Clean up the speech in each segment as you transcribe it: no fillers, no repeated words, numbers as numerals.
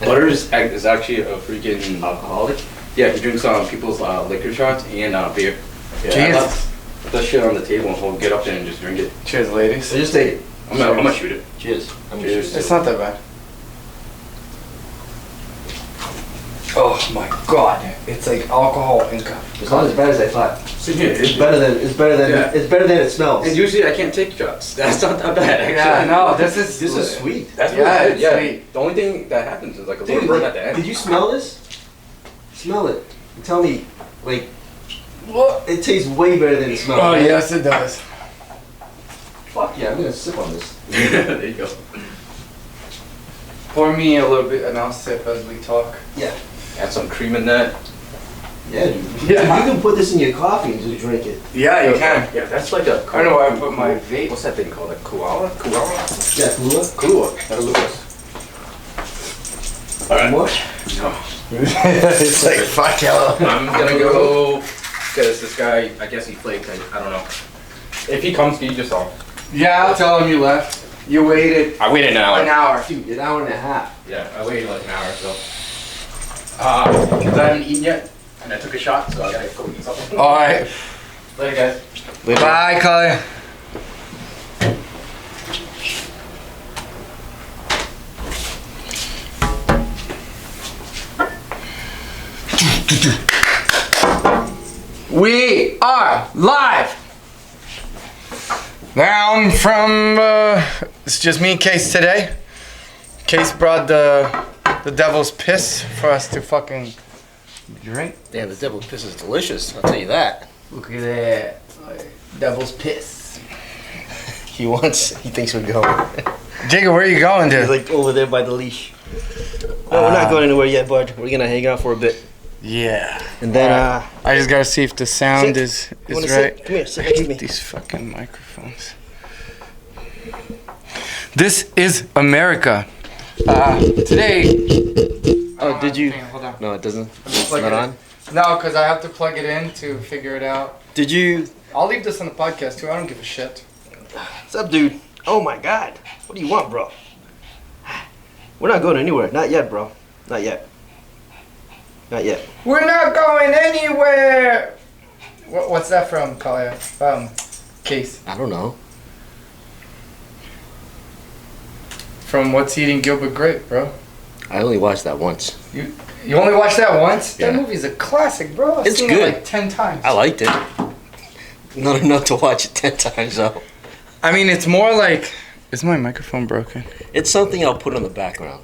Butter is actually a freaking Alcoholic? Yeah, he drinks people's liquor shots and beer. Yeah, Cheers. I left that shit on the table and he'll get up there and just drink it. Cheers, ladies. So just take it. I'm gonna shoot it. Cheers. Cheers. It's not that bad. Oh my god, it's like alcohol and coffee. It's not as bad as I thought. So, yeah, It's better than Yeah. it's better than it smells. And usually I can't take shots. That's not that bad, actually. Yeah, no, this is This is sweet. That's Yeah, really it's good. Yeah. sweet. The only thing that happens is like a little Dude, burn at the end. did you smell this? Smell it. And tell me, like, it tastes way better than it smells. Oh right? yes, it does. Fuck yeah, I'm gonna sip on this. There you go. Pour me a little bit and I'll sip as we talk. Yeah. Add some cream in that. Yeah, dude. Yeah. You can put this in your coffee and just drink it. Yeah, you can. Yeah, that's like a. I don't know where I put my vape. What's that thing called? Like koala? Yeah, Kahlua. Kahlua. That'll look us. Alright. What? No. It's like fuck yellow. I'm gonna go because this guy, I guess he flaked. I don't know. If he comes, can you just tell him? Yeah, I'll tell him you left. You waited I waited an an hour. Dude, an hour and a half. Yeah, I waited like an hour or so. Because I haven't eaten yet, and I took a shot, so I gotta go eat something. All right. Later, guys. Bye, Cully. We are live. Down from it's just me and Case today. Case brought the devil's piss for us to fucking drink. Damn, the devil's piss is delicious. I'll tell you that. Look at that. Devil's piss. He thinks we're going. Jacob, where are you going, He's dude? like over there by the leash. Oh, we're not going anywhere yet, bud. We're gonna hang out for a bit, Yeah. and then I just gotta see if the sound Sit. is You wanna right. sit? Come here, sit I next to hate me. these fucking microphones. This is America. Today. Oh, did you? Hold on. No, it doesn't. It's Plug not it in. on. No, because I have to plug it in to figure it out. Did you? I'll leave this on the podcast too. I don't give a shit. What's up, dude? Oh my God. What do you want, bro? We're not going anywhere. Not yet, bro. Not yet. Not yet. We're not going anywhere. What's that from, Kalia? Case. I don't know. From What's Eating Gilbert Grape, bro. I only watched that once. You only watched that once? Yeah. That movie's a classic, bro. I've It's seen good. it like 10 times. I liked it. Not enough to watch it 10 times, though. I mean, it's more like... Is my microphone broken? It's something I'll put on the background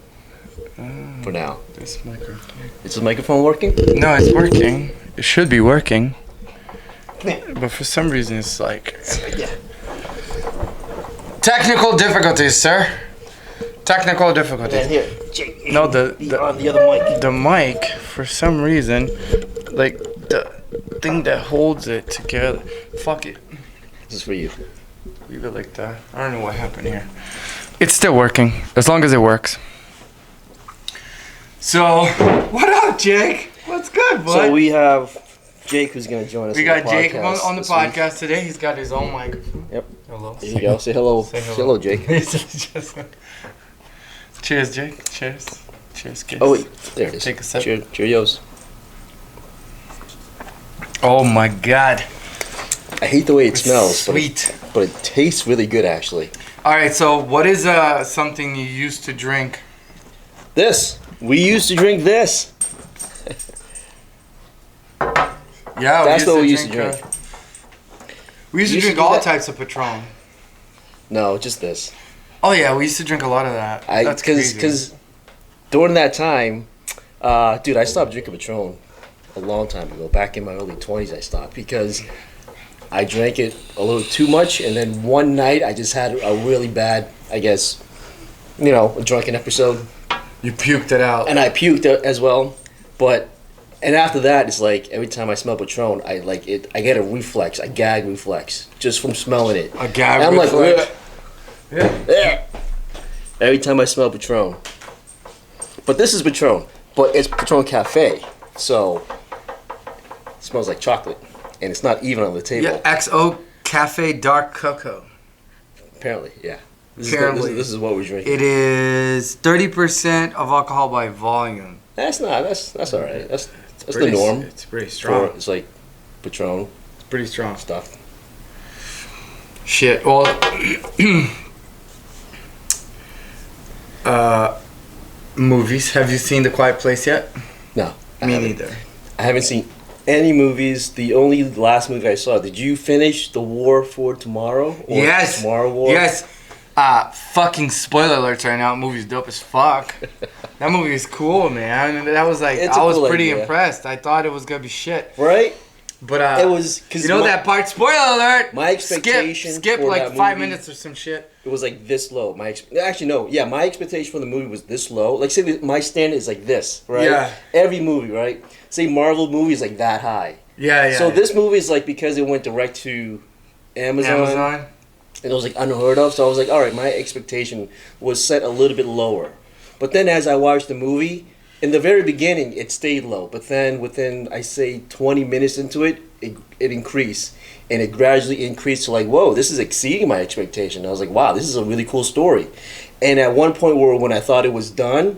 for now. This microphone. Is the microphone working? No, it's working. It should be working. Yeah. But for some reason, it's like... Yeah. Technical difficulties, sir. Technical And difficulties. here, Jake. No, on the other mic. the mic, for some reason, like the thing that holds it together. Fuck it. This is for you. Leave it like that. I don't know what happened here. It's still working, as long as it works. So, what up, Jake? What's good, bud? So we have Jake who's gonna join us. We on got the Jake podcast on the this week. podcast today. He's got his own microphone. Yep. Hello. There you go. Say hello. Say Say hello. hello, Jake. Cheers, Jake. Cheers. Cheers, kids. Oh wait, there it is. Take a sip. Cheerios. Oh my God. I hate the way it It's smells, sweet. but it tastes really good actually. All right. So, what is something you used to drink? This. We used to drink this. Yeah, That's what we used to drink. We used to drink all types of Patron. No, just this. Oh yeah, we used to drink a lot of that. That's crazy. Because during that time, dude, I stopped drinking Patron a long time ago. Back in my early 20s, I stopped because I drank it a little too much, and then one night I just had a really bad, I guess, a drunken episode, You puked it out. and I puked as well. And after that, it's like every time I smell Patron, I get a reflex, a gag reflex, just from smelling it. A gag And I'm reflex. like, yeah. Every time I smell Patron. But this is Patron, but it's Patron Cafe, so it smells like chocolate, and it's not even on the table. Yeah, XO Cafe Dark Cocoa. Apparently, yeah. Apparently. This is what we're drinking. It is 30% of alcohol by volume. That's all right. That's the Pretty- norm. It's pretty strong. It's like Patron It's pretty strong. stuff. Shit. Well, movies. Have you seen The Quiet Place yet? No, I Me haven't. neither. I haven't seen any movies. The only last movie I saw. Did you finish The War for Tomorrow? Or Yes. Tomorrow War. Yes. Fucking spoiler alerts right now. Movie's dope as fuck. That movie is cool, man. That was like, It's a I was cool pretty idea. impressed. I thought it was gonna be shit. Right. But It was because you know that part? Spoiler alert. my expectation Skip for like that 5 movie- minutes or some shit. It was like this low. Actually no. Yeah, my expectation for the movie was this low. Like say my standard is like this, right? Yeah. Every movie, right? Say Marvel movie is like that high. Yeah. So this movie is like because it went direct to Amazon. And it was like unheard of. So I was like, all right, my expectation was set a little bit lower. But then as I watched the movie, in the very beginning, it stayed low. But then within, I say, 20 minutes into it, it increased. And it gradually increased to like, whoa, this is exceeding my expectation. I was like, wow, this is a really cool story. And at one point where when I thought it was done,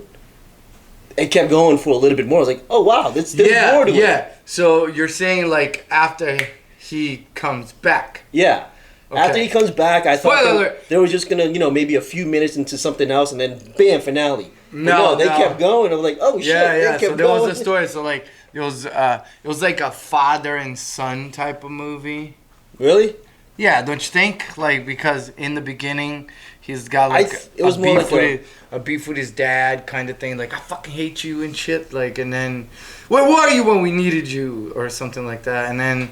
it kept going for a little bit more. I was like, oh, wow, there's more to it. Yeah. So you're saying like after he comes back. Yeah. Okay. After he comes back, I thought Spoiler they, alert. they were just gonna, maybe a few minutes into something else, and then bam, finale. But No, they no. kept going. I was like, oh shit, Yeah, they yeah. kept So there going. was a story. So like it was like a father and son type of movie. Really? Yeah, don't you think? Like because in the beginning he's got I like th- it was more like a beef with his dad kind of thing. Like I fucking hate you and shit. Like and then where were you when we needed you or something like that. And then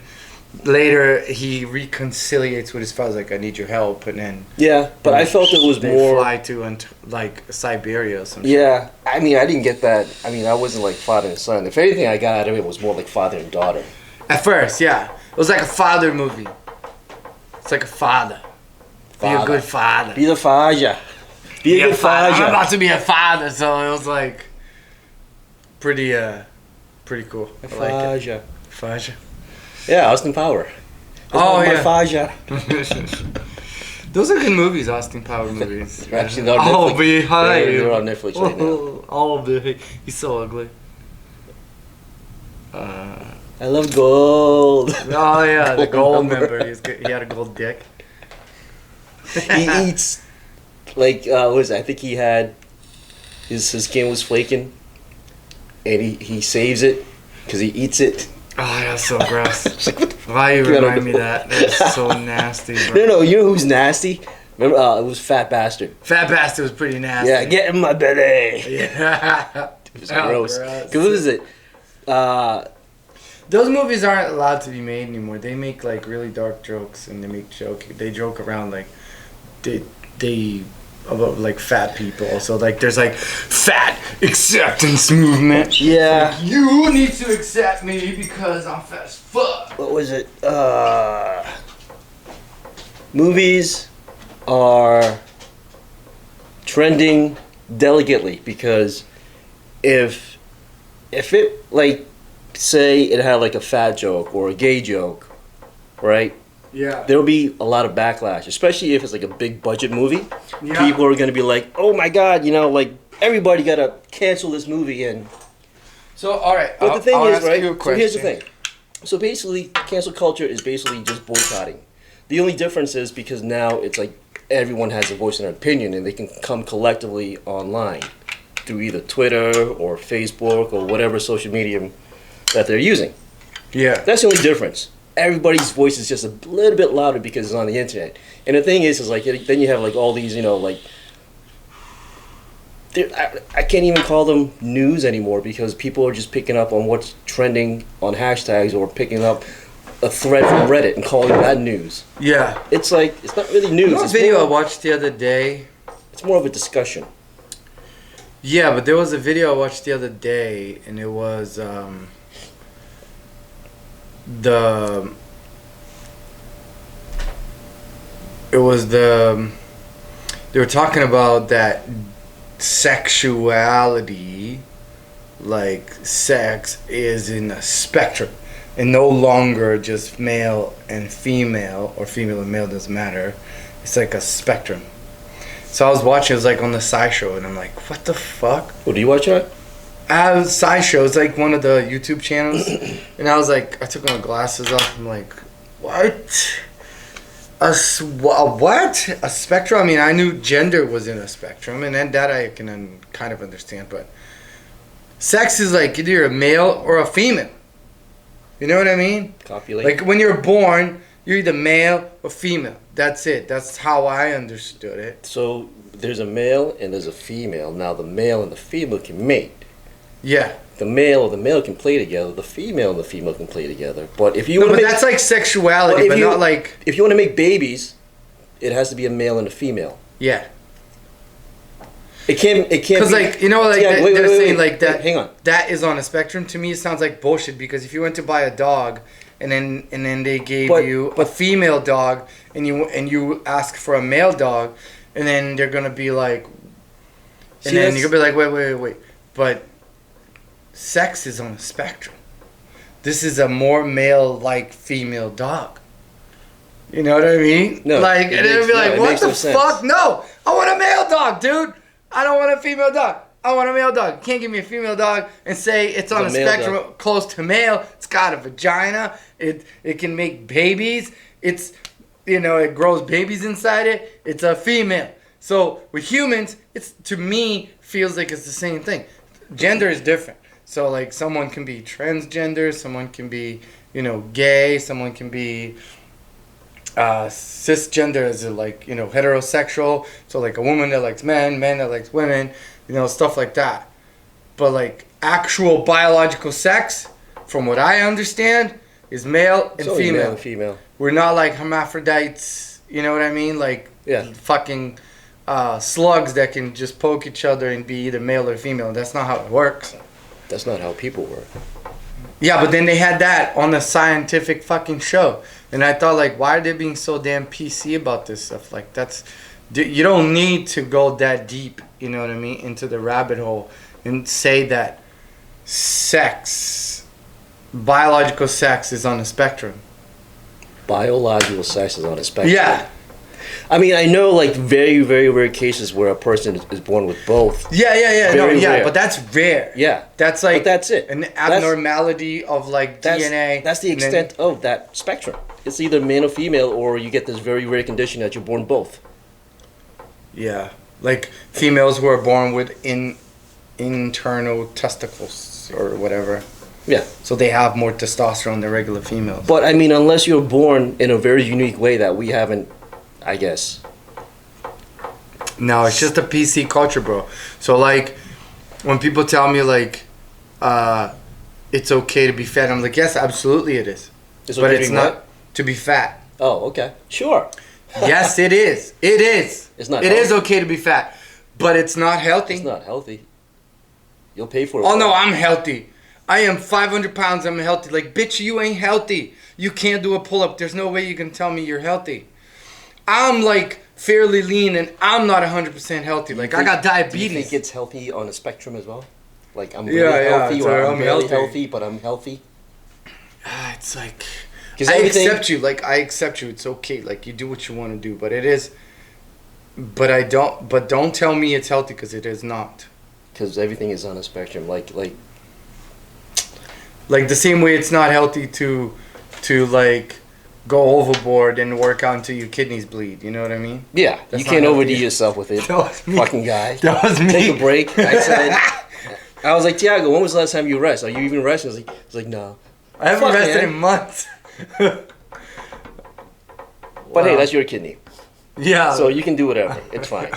later he reconciliates with his father. Like I need your help. And then Yeah, but I felt it was they more. fly to like Siberia or some shit. Yeah, I mean, I didn't get that. I mean, I wasn't like father and son. If anything, I got out of it was more like father and daughter. At first, yeah, it was like a father movie. It's like a father. Be a Father. good father. Be the father. Be a good father. I'm father. about to be a father, so it was like pretty cool. I like it. Faja. Faja. Yeah, Austin Power. Oh, my yeah. Faja. Those are good movies, Austin Power movies. Actually, they're on I'll Netflix. be high. They're on Netflix right now. I'll be. He's so ugly. I love gold. Oh yeah, the Gold gold member. member. He had a gold dick. He eats like what is it? I think he had his skin was flaking, and he saves it because he eats it. Oh, that's so gross. It's like, what the Why you I don't remind me know. that? That's so nasty, bro. No, you know who's nasty? Remember, it was Fat Bastard. Fat Bastard was pretty nasty. Yeah, get in my belly. Yeah. It was Oh, gross. gross. Cause what is it? Those movies aren't allowed to be made anymore. They make like really dark jokes, and they joke around like they about like fat people. So like there's like fat acceptance movement. Yeah. Like, you need to accept me because I'm fat as fuck. What was it? Movies are trending delicately because if it like say it had like a fat joke or a gay joke, right? Yeah. There'll be a lot of backlash, especially if it's like a big budget movie. Yeah. People are gonna be like, "Oh my god, like everybody gotta cancel this movie." And So all right. but the thing I'll is, ask right? you a So here's the question. thing. So basically, cancel culture is basically just boycotting. The only difference is because now it's like everyone has a voice and an opinion, and they can come collectively online through either Twitter or Facebook or whatever social medium that they're using. Yeah. That's the only difference. Everybody's voice is just a little bit louder because it's on the internet. And the thing is like then you have like all these, like I can't even call them news anymore because people are just picking up on what's trending on hashtags or picking up a thread from Reddit and calling that news. Yeah. It's like it's not really news. You know a It's video I more, watched the other day. it's more of a discussion. Yeah, but there was a video I watched the other day, and it was they were talking about that sexuality, like sex is in a spectrum and no longer just male and female, or female and male, doesn't matter. It's like a spectrum. So I was watching, it was like on the SciShow, and I'm like, what the fuck? What do you watch that? SciShow, it's like one of the YouTube channels. And I was like, I took my glasses off, I'm like, what? What? A spectrum? I mean, I knew gender was in a spectrum, and then that I can kind of understand, but sex is like either a male or a female. You know what I mean? Copulate. Like when you're born, you're either male or female. That's it. That's how I understood it. So there's a male and there's a female. Now the male and the female can mate. Yeah. The male and the male can play together. The female and the female can play together. But if you No, want but to make, that's like sexuality, but not like, if you want to make babies, it has to be a male and a female. yeah. It can't. Because be, like, you know, like Yeah, they're saying like that. Hang on. That is on a spectrum. To me, it sounds like bullshit, because if you went to buy a dog and then they gave you a female dog and you ask for a male dog, and then they're gonna be like, and then you're gonna be like, wait, but sex is on a spectrum. This is a more male like female dog. You know what I mean? No, like, and they'd be like, what the no sense. fuck? No, I want a male dog, dude. I don't want a female dog. I want a male dog. You can't give me a female dog and say it's on a spectrum close to male. It's got a vagina. It can make babies. It's, you know, it grows babies inside it. It's a female. So with humans, it's, to me, feels like it's the same thing. Gender is different. So like someone can be transgender, someone can be, you know, gay, someone can be cisgender, as in like, you know, heterosexual. So like a woman that likes men that likes women, you know, stuff like that. But like actual biological sex, from what I understand, is male and female. Male and female. We're not like hermaphrodites, you know what I mean? Like fucking slugs that can just poke each other and be either male or female. That's not how it works. That's not how people work. Yeah, but then they had that on the scientific fucking show. And I thought, like, why are they being so damn PC about this stuff? Like, you don't need to go that deep, you know what I mean, into the rabbit hole and say that biological sex is on a spectrum. Biological sex is on a spectrum. Yeah. I mean, I know like very, very rare cases where a person is born with both. Yeah. Very rare. But that's rare. Yeah. That's like, but that's it. An abnormality of like DNA. That's the extent of that spectrum. It's either male or female, or you get this very rare condition that you're born both. Yeah. Like females who are born with internal testicles or whatever. Yeah. So they have more testosterone than regular females. But I mean, unless you're born in a very unique way that we haven't, I guess. No, it's just a PC culture, bro. So like, when people tell me like, it's okay to be fat, I'm like, yes, absolutely it is. But it's not to be fat. Oh, okay. Sure. Yes, it is. It is. It's not. It is okay to be fat, but it's not healthy. It's not healthy. You'll pay for it. Oh no, I'm healthy. I am 500 pounds. I'm healthy. Like, bitch, you ain't healthy. You can't do a pull-up. There's no way you can tell me you're healthy. I'm like fairly lean and I'm not 100% healthy. Like, I got diabetes. Do you think it's healthy on a spectrum as well? Like, I'm really healthy, so or I'm barely healthy, but I'm healthy. It's like, I accept you. Like, I accept you. It's okay. Like, you do what you want to do. But it is. But don't tell me it's healthy, because it is not. Because everything is on a spectrum. Like the same way it's not healthy to like go overboard and work out until your kidneys bleed. You know what I mean? Yeah. You can't overdo yourself with it. That was me. Fucking guy. That was me. Take a break. I was like, Tiago, when was the last time you rest? Are you even resting? I was like, no. I haven't rested in months. But hey, that's your kidney. Yeah. So you can do whatever. It's fine.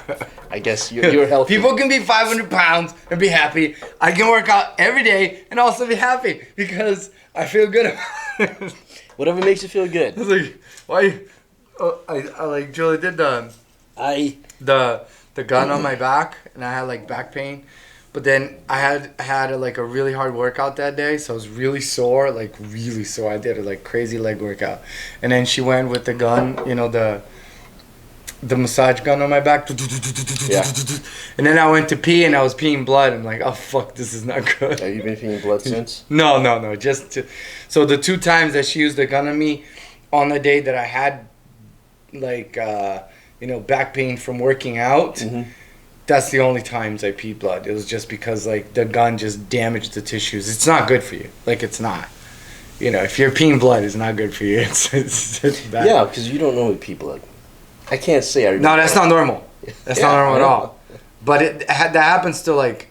I guess you're healthy. People can be 500 pounds and be happy. I can work out every day and also be happy because I feel good about it. Whatever makes you feel good. I was like, why? I like Julie did the gun on my back, and I had like back pain. But then I had like a really hard workout that day, so I was really sore, like really sore. I did a like crazy leg workout, and then she went with the gun, you know, the massage gun on my back. Yeah. And then I went to pee, and I was peeing blood. I'm like, oh fuck, this is not good. Have you been peeing blood since? No. So the 2 times that she used the gun on me, on the day that I had like back pain from working out. Mhm. That's the only times I pee blood. It was just because like the gun just damaged the tissues. It's not good for you. Like it's not. If you're peeing blood, it's not good for you. It's bad. Yeah, because you don't know people. I can't say I remember. No, that's not normal. That's Yeah, not normal I at know. all. But that happens to like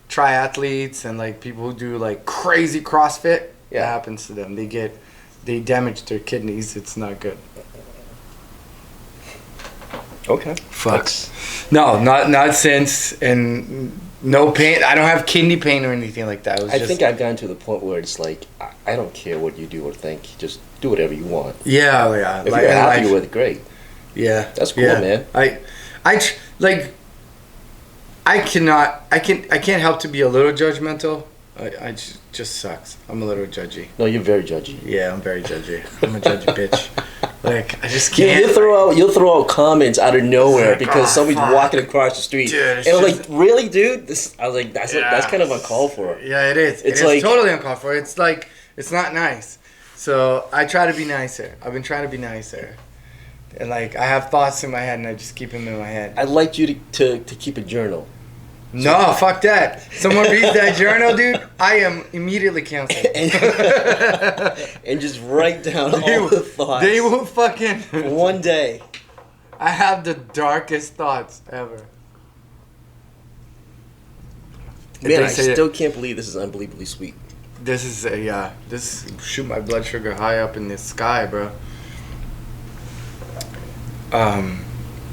triathletes and like people who do like crazy CrossFit. Yeah. That happens to them. They damage their kidneys. It's not good. Okay. Fucks. No, not since, and no pain. I don't have kidney pain or anything like that. It was I just, think I've gotten to the point where it's like I don't care what you do or think. Just do whatever you want. yeah. If you're happy with it, great. Yeah, That's cool, yeah. man. I can't help to be a little judgmental. Just sucks. I'm a little judgy. No, you're very judgy. Yeah, I'm very judgy. I'm a judgy bitch. Like I just Yeah, can't. you'll throw out comments out of nowhere Like, because oh, somebody's fuck. walking across the street, Dude, it's and I'm just- like, really, dude? I was like, that's Yeah. kind of uncalled for. Yeah, it is. It's It is like- totally uncalled for. It's like it's not nice. So I try to be nicer. I've been trying to be nicer. And like I have thoughts in my head and I just keep them in my head. I'd like you to keep a journal. No, fuck that. Someone reads that journal, dude, I am immediately canceled. And just write down all the thoughts. They will fucking. for one day. I have the darkest thoughts ever. Man, They I say still can't believe this is unbelievably sweet. this is this shoot my blood sugar high up in the sky, bro.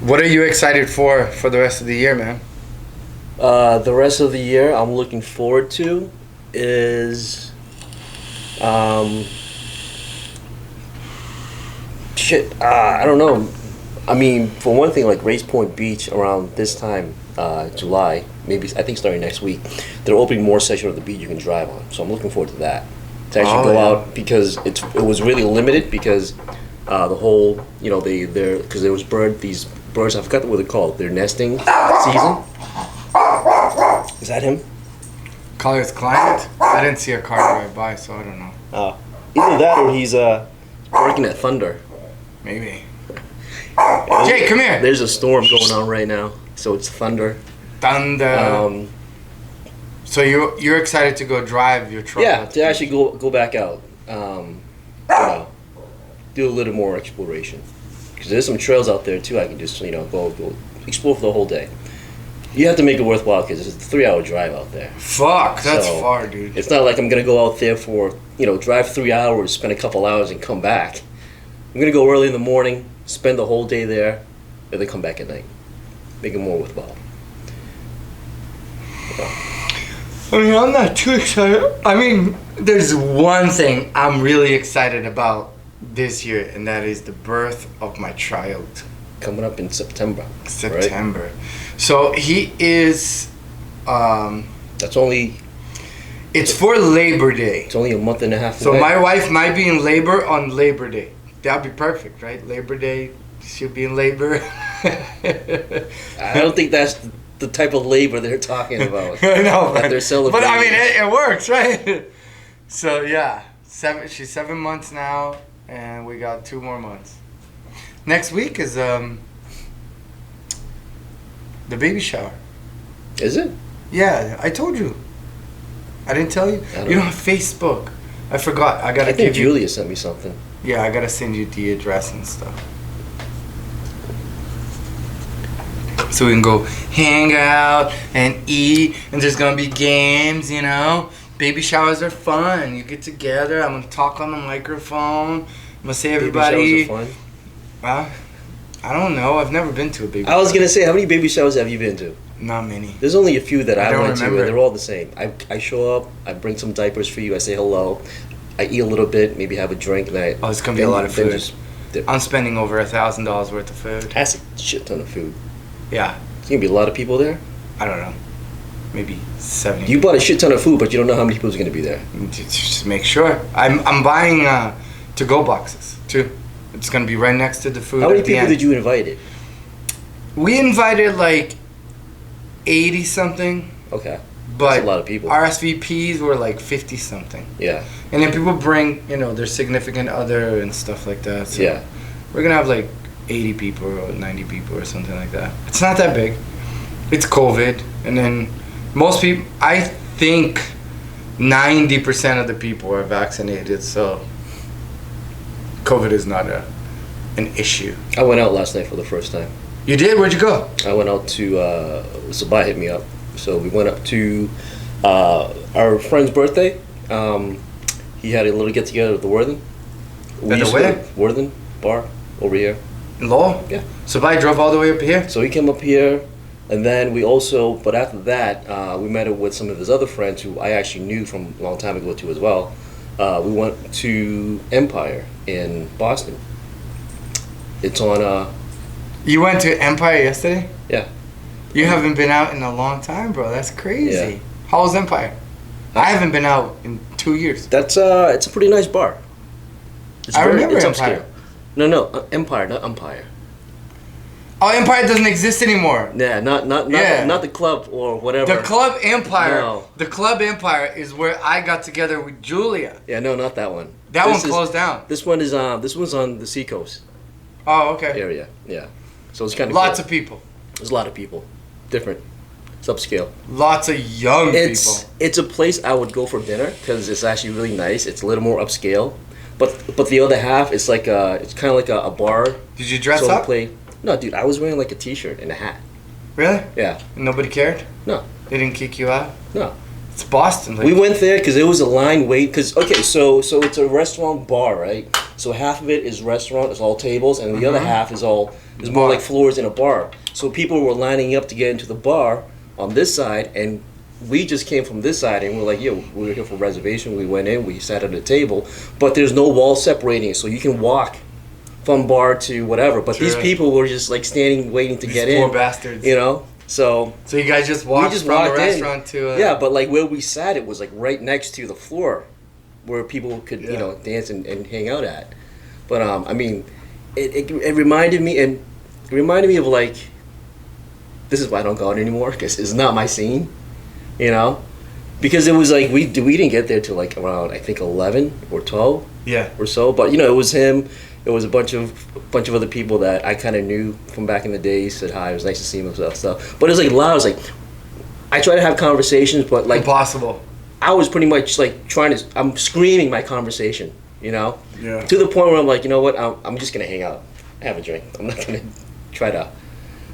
What are you excited for the rest of the year, man? The rest of the year I'm looking forward to is I don't know. I mean, for one thing, like Race Point Beach around this time, July, maybe I think starting next week, they're opening more sections of the beach you can drive on. So I'm looking forward to that. To actually go out because it was really limited because the whole because there was these birds, I forgot what they're called. Their nesting season. Is that him? Colors climate? I didn't see a car drive by, so I don't know. Either that or he's working at Thunder. Maybe. Jake, come here. There's a storm going on right now, so it's thunder. Thunder. So you're excited to go drive your truck? Yeah, out to actually go back out, do a little more exploration. Because there's some trails out there too. I can just go explore for the whole day. You have to make it worthwhile because it's a 3-hour drive out there. Fuck, that's So, far, dude. It's not like I'm gonna go out there for drive 3 hours, spend a couple hours, and come back. I'm gonna go early in the morning, spend the whole day there, and then come back at night. Make it more worthwhile. I mean, I'm not too excited. I mean, there's one thing I'm really excited about this year, and that is the birth of my child. Coming up in September. September. Right? So he is. That's only. It's for Labor Day. It's only a month and a half So away. my wife might be in labor on Labor Day. That'd be perfect, right? Labor Day, she'll be in labor. I don't think that's the type of labor they're talking about. I know, that they're celebrating. but I mean, it works, right? So yeah, she's 7 months now, and we got 2 more months. Next week is the baby shower. Is it? Yeah, I told you. I didn't tell you. You don't have Facebook. I forgot. I gotta I think give you. Julia sent me something. Yeah, I gotta send you the address and stuff. So we can go hang out and eat, and there's gonna be games, Baby showers are fun. You get together. I'm gonna talk on the microphone. I'm gonna say everybody. Baby showers are fun. Well, I don't know. I've never been to a baby. I was gonna say, how many baby showers have you been to? Not many. There's only a few that I I don't went to, remember. and they're all the same. I show up, I bring some diapers for you, I say hello, I eat a little bit, maybe have a drink, and I. Oh, it's gonna be a lot of food. Just dip. I'm spending over $1,000 worth of food. That's a shit ton of food. Yeah, There's gonna be a lot of people there. I don't know. Maybe 70. You bought a shit ton of food, but you don't know how many people's gonna be there. Just make sure. I'm buying to-go boxes too. It's gonna be right next to the food. How many at the people end. did you invite? We invited like 80 something, Okay. but That's a lot of people. RSVPs were like 50 something. Yeah. And then people bring their significant other and stuff like that. So Yeah. we're gonna have like 80 people or 90 people or something like that. It's not that big. It's COVID, and then most people, I think 90% of the people are vaccinated, so COVID is not an issue. I went out last night for the first time. You did? Where'd you go? I went out to Sabai hit me up, so we went up to our friend's birthday. He had a little get together at the Worthen. At the where? Worthen bar over here. In Lowell? Yeah. So I drove all the way up here? So he came up here, and then we also, but after that, we met up with some of his other friends who I actually knew from a long time ago too as well. We went to Empire in Boston. It's on. You went to Empire yesterday? Yeah. You haven't been out in a long time, bro. That's crazy. Yeah. How was Empire? I haven't been out in 2 years. That's it's a pretty nice bar. It's I remember it's Empire. upscale. No, Empire, not Umpire. Oh, Empire doesn't exist anymore. Yeah, not Yeah. not the club or whatever. The Club Empire. No. The Club Empire is where I got together with Julia. Yeah, no, not that one. That This one is- closed down. This one is this one's on the Seacoast Oh, okay. area. Yeah, so it's kind of Lots of people. There's a lot of people, different. It's upscale. Lots of young It's people. it's a place I would go for dinner because it's actually really nice. It's a little more upscale, but the other half is like it's kind of like a bar. Did you dress sort of up? play. No, dude, I was wearing like a t-shirt and a hat. Really? Yeah, Nobody cared? No. They didn't kick you out? no. It's Boston. Like, We went there because it was a line wait. Because okay, so it's a restaurant bar, right? So half of it is restaurant, it's all tables, and the other half is more Bar. like floors in a bar. So people were lining up to get into the bar on this side, and we just came from this side, and we're like, yo, we were here for reservation. We went in, we sat at a table, but there's no wall separating, so you can walk from bar to whatever. But these Sure. people were just like standing, waiting to These get poor in. bastards. You know, so. So you guys just walked just from walked the in. restaurant to... Yeah, but like where we sat, it was like right next to the floor where people could, Yeah. you know, dance and hang out at. But I mean, it reminded me of like, this is why I don't go out anymore because it's not my scene, you know, because it was like we didn't get there till like around I think 11 or 12 Yeah. or so. But you know, it was him. It was a bunch of other people that I kind of knew from back in the day. Said hi. It was nice to see him and stuff. But it was like loud. It was like I try to have conversations, but like Impossible. I was pretty much like I'm screaming my conversation, you know, Yeah. to the point where I'm like, you know what, I'm just gonna hang out, have a drink. I'm not gonna try to.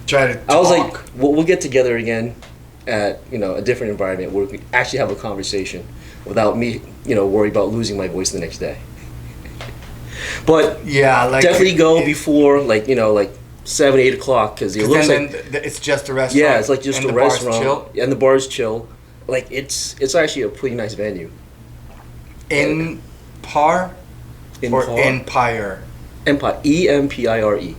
Try to talk. I was like, we'll get together again at a different environment where we could actually have a conversation without me, worry about losing my voice the next day. But yeah, like... definitely go before like 7, 8 o'clock because it 'cause looks then, like then it's just a restaurant. yeah, it's like just and a the bar's restaurant. chill. Yeah, and the bar's chill. Like it's actually a pretty nice venue. Empire or Empire. Empire? Empire. EMPIRE.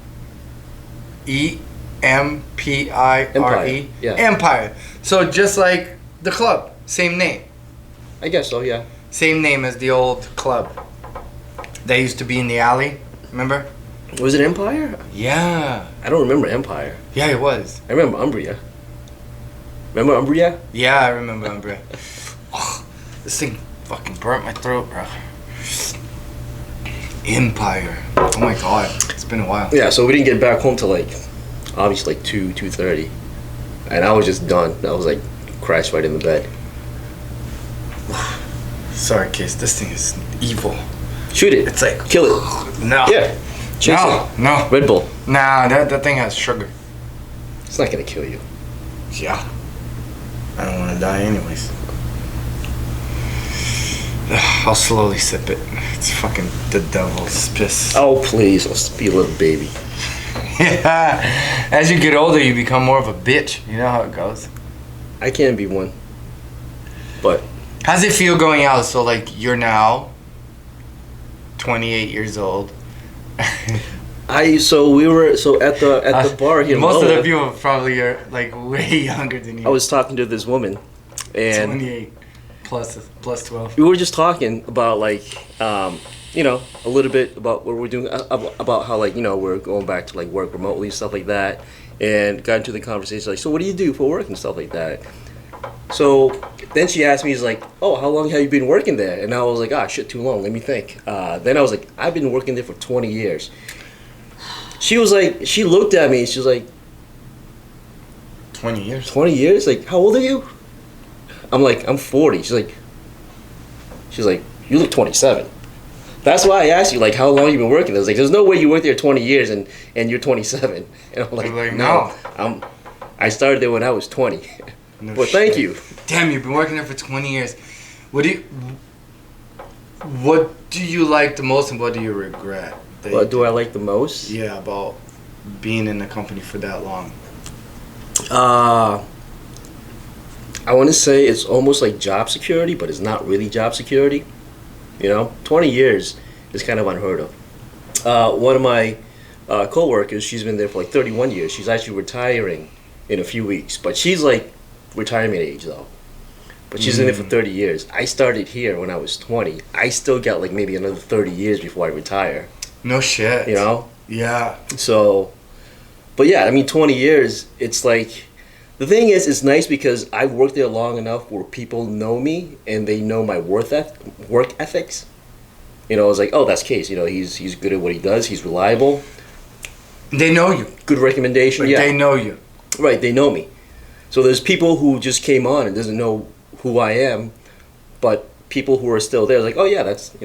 EMPIRE. Empire, yeah. Empire. So just like the club, same name. I guess so. Yeah. Same name as the old club. They used to be in the alley. Remember? Was it Empire? Yeah. I don't remember Empire. Yeah, it was. I remember Umbria. Remember Umbria? Yeah, I remember Umbria. Oh, this thing fucking burnt my throat, bro. Empire. Oh my god. It's been a while. Yeah. So we didn't get back home till obviously 2:30, and I was just done. I was like crashed right in the bed. Sorry, Case. This thing is evil. Shoot it. It's like... Kill it. No. Yeah. Chase No. it. No. Red Bull. Nah, that thing has sugar. It's not gonna kill you. Yeah. I don't want to die anyways. I'll slowly sip it. It's fucking the devil's piss. Oh please, let's be a little baby. Yeah. As you get older, you become more of a bitch. You know how it goes. I can be one. But How's it feel going out? So like you're now 28 years old. we were at the bar here. in Most of the Lowell. people probably are like way younger than you. I was talking to this woman, and 28 plus 12. we were just talking about a little bit about what we're doing, about how we're going back to work remotely and stuff like that, and got into the conversation so what do you do for work and stuff like that. So then she asked me, she's like, oh, how long have you been working there? And I was like, shit, too long, let me think. Then I was like, I've been working there for 20 years. she was like, she looked at me and she was like, 20 years. 20 years? Like, how old are you? I'm like, I'm 40. She's like, you look 27. That's why I asked you, like, how long you been working? I was like, there's no way you worked there 20 years and you're 27. And I'm like, You're like, no. I started there when I was 20. No But thank shit. you. Damn, you've been working there for 20 years. What do you like the most and what do you regret? that What you do I like the most? Yeah, about being in the company for that long. I want to say it's almost like job security, but it's not really job security. 20 years is kind of unheard of. One of my co-workers, she's been there for like 31 years. She's actually retiring in a few weeks, but she's like retirement age though. But she's in there for 30 years. I started here when I was 20. I still got like maybe another 30 years before I retire. No shit. Yeah. So, but yeah, I mean, 20 years, it's like, the thing is, it's nice because I've worked there long enough where people know me and they know my work ethics. It's like, oh, that's Case. He's good at what he does. He's reliable. They know you. Good recommendation. Like, yeah. they know you. Right, they know me. So there's people who just came on and doesn't know who I am, but people who are still there, like, oh yeah, that's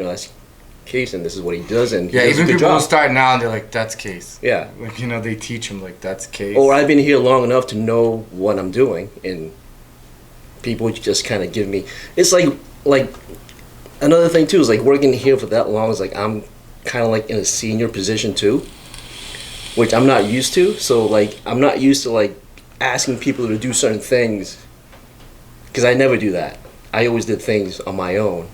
Case and this is what he does and he Yeah, does a even good people job. who start now, they're like, that's Case. Yeah. Like, they teach them, like, that's Case. Or I've been here long enough to know what I'm doing, and people just kind of give me. It's like another thing too is like working here for that long is like I'm kind of like in a senior position too, which I'm not used to. So like I'm not used to like asking people to do certain things because I never do that. I always did things on my own.